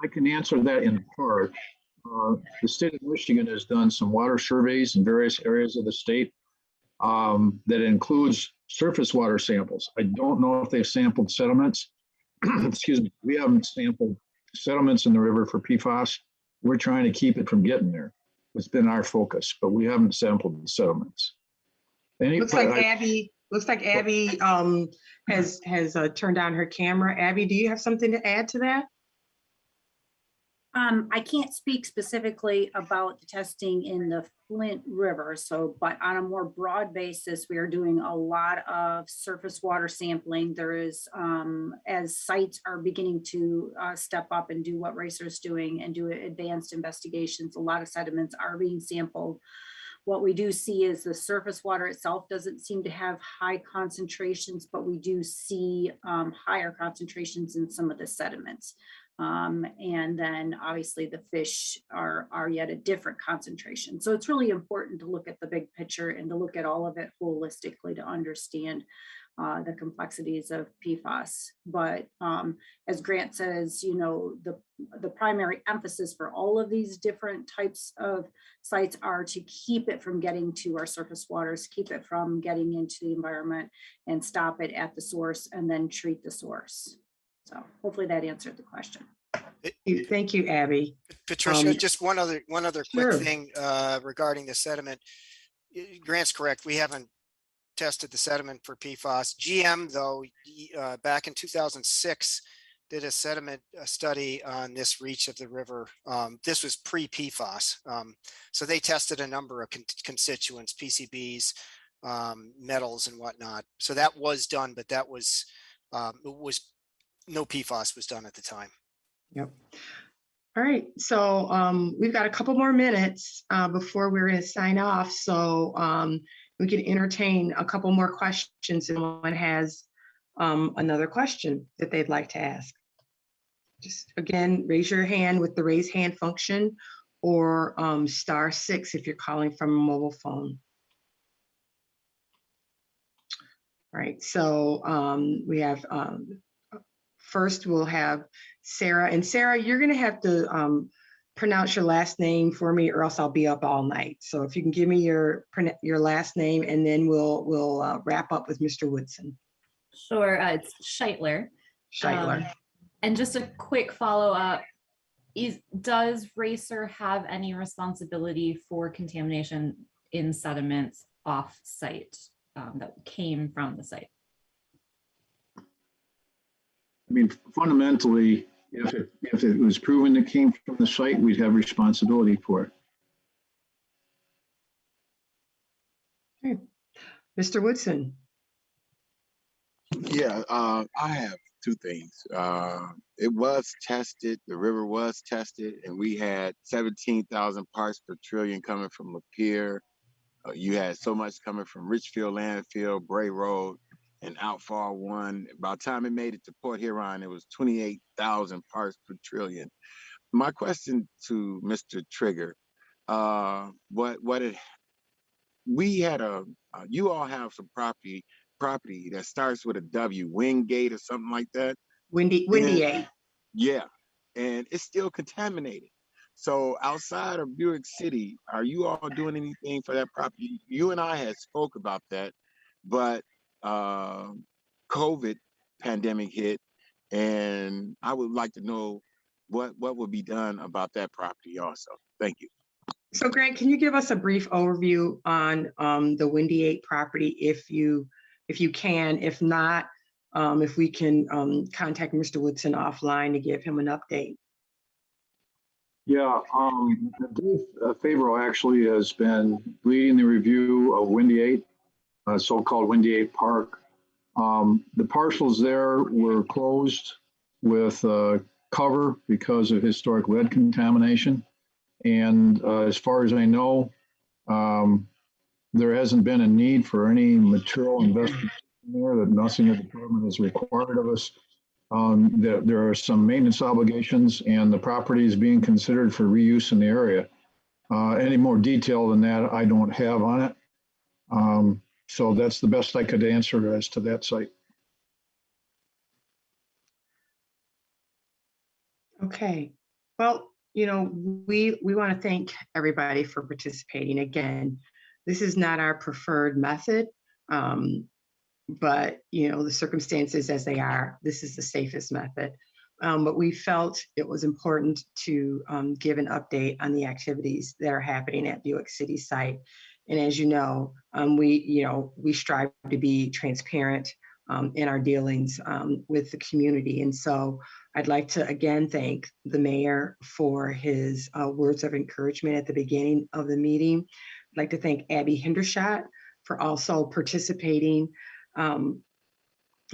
Speaker 4: I can answer that in part. The state of Michigan has done some water surveys in various areas of the state that includes surface water samples. I don't know if they've sampled sediments. Excuse me. We haven't sampled sediments in the river for PFAS. We're trying to keep it from getting there. It's been our focus, but we haven't sampled the sediments.
Speaker 1: Looks like Abby has turned on her camera. Abby, do you have something to add to that?
Speaker 10: I can't speak specifically about the testing in the Flint River, but on a more broad basis, we are doing a lot of surface water sampling. There is, as sites are beginning to step up and do what Racer's doing and do advanced investigations, a lot of sediments are being sampled. What we do see is the surface water itself doesn't seem to have high concentrations, but we do see higher concentrations in some of the sediments. And then obviously the fish are yet a different concentration. So it's really important to look at the big picture and to look at all of it holistically to understand the complexities of PFAS. But as Grant says, you know, the primary emphasis for all of these different types of sites are to keep it from getting to our surface waters, keep it from getting into the environment, and stop it at the source and then treat the source. So hopefully that answered the question.
Speaker 1: Thank you, Abby.
Speaker 7: Patricia, just one other quick
Speaker 1: Sure.
Speaker 7: thing regarding the sediment. Grant's correct. We haven't tested the sediment for PFAS. GM, though, back in 2006, did a sediment study on this reach of the river. This was pre-PFAS. So they tested a number of constituents, PCBs, metals and whatnot. So that was done, but that was, no PFAS was done at the time.
Speaker 1: Yep. All right. So we've got a couple more minutes before we're going to sign off. So we can entertain a couple more questions if anyone has another question that they'd like to ask. Just again, raise your hand with the raise hand function, or *6 if you're calling from a mobile phone. All right. So we have first we'll have Sarah. And Sarah, you're going to have to pronounce your last name for me, or else I'll be up all night. So if you can give me your last name, and then we'll wrap up with Mr. Woodson.
Speaker 9: Sure, it's Scheitler.
Speaker 1: Scheitler.
Speaker 9: And just a quick follow-up, does Racer have any responsibility for contamination in sediments off-site that came from the site?
Speaker 4: I mean, fundamentally, if it was proven it came from the site, we'd have responsibility for it.
Speaker 1: Okay. Mr. Woodson.
Speaker 5: Yeah, I have two things. It was tested, the river was tested, and we had 17,000 parts per trillion coming from Lapeer. You had so much coming from Richfield Landfill, Bray Road, and Outfall 1. By the time it made it to Port Huron, it was 28,000 parts per trillion. My question to Mr. Trigger, you all have some property that starts with a W, Wingate or something like that.
Speaker 1: Windy 8.
Speaker 5: Yeah, and it's still contaminated. So outside of Buick City, are you all doing anything for that property? You and I had spoke about that, but COVID pandemic hit, and I would like to know what would be done about that property also. Thank you.
Speaker 1: So Grant, can you give us a brief overview on the Windy 8 property if you can? If not, if we can contact Mr. Woodson offline to give him an update.
Speaker 4: Yeah, Dave Favreau actually has been leading the review of Windy 8, so-called Windy 8 Park. The parcels there were closed with cover because of historic lead contamination. And as far as I know, there hasn't been a need for any material investment there, that nothing the department has required of us. There are some maintenance obligations, and the property is being considered for reuse in the area. Any more detail than that I don't have on it. So that's the best I could answer as to that site.
Speaker 1: Okay. Well, you know, we want to thank everybody for participating. Again, this is not our preferred method, but you know, the circumstances as they are, this is the safest method. But we felt it was important to give an update on the activities that are happening at Buick City site. And as you know, we strive to be transparent in our dealings with the community. And so I'd like to again thank the mayor for his words of encouragement at the beginning of the meeting. I'd like to thank Abby Hendershot for also participating.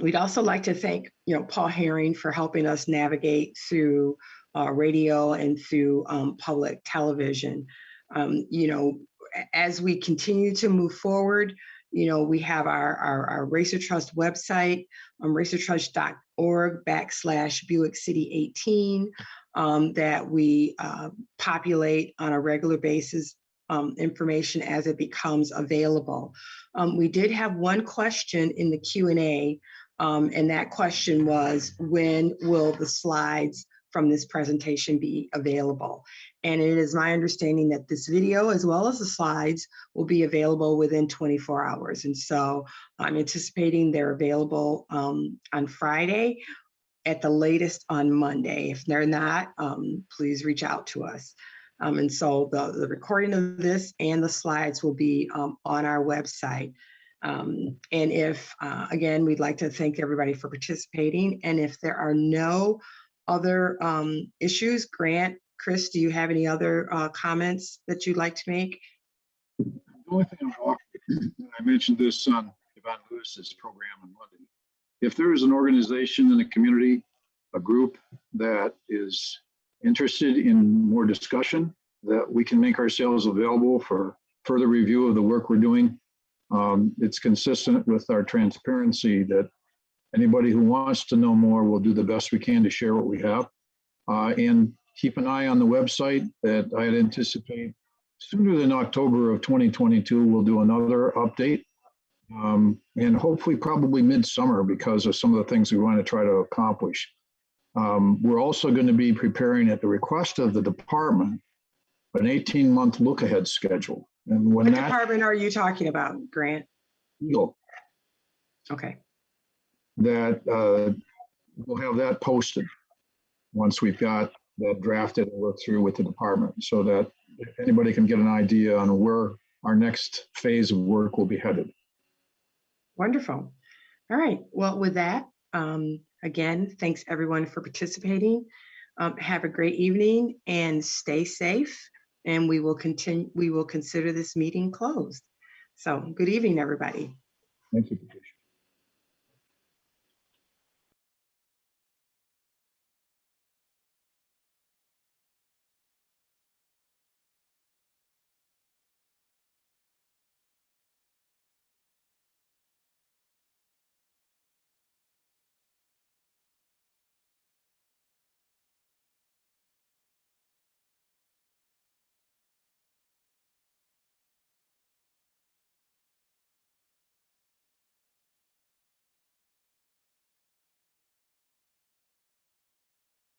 Speaker 1: We'd also like to thank, Paul Herring for helping us navigate through radio and through public television. As we continue to move forward, You know, we have our Racer Trust website, racertrust.org/Buick City 18, that we populate on a regular basis, information as it becomes available. We did have one question in the Q&A, and that question was, when will the slides from this presentation be available? And it is my understanding that this video, as well as the slides, will be available within 24 hours. And so I'm anticipating they're available on Friday, at the latest on Monday. If they're not, please reach out to us. And so the recording of this and the slides will be on our website. And if, again, we'd like to thank everybody for participating. And if there are no other issues, Grant, Chris, do you have any other comments that you'd like to make?
Speaker 4: The only thing I would offer, and I mentioned this on Yvonne Lewis's program on Monday, if there is an organization in the community, a group that is interested in more discussion, that we can make ourselves available for further review of the work we're doing. It's consistent with our transparency that anybody who wants to know more will do the best we can to share what we have. And keep an eye on the website that I'd anticipate sooner than October of 2022, we'll do another update. And hopefully probably midsummer because of some of the things we want to try to accomplish. We're also going to be preparing at the request of the department an 18-month look-ahead schedule. And when
Speaker 1: What
Speaker 4: that
Speaker 1: department are you talking about, Grant? Okay.
Speaker 4: that we'll have that posted once we've got that drafted and worked through with the department, so that anybody can get an idea on where our next phase of work will be headed.
Speaker 1: Wonderful. All right. Well, with that, again, thanks everyone for participating. Have a great evening and stay safe. And we will consider this meeting closed. So good evening, everybody.
Speaker 4: Thank you, Patricia.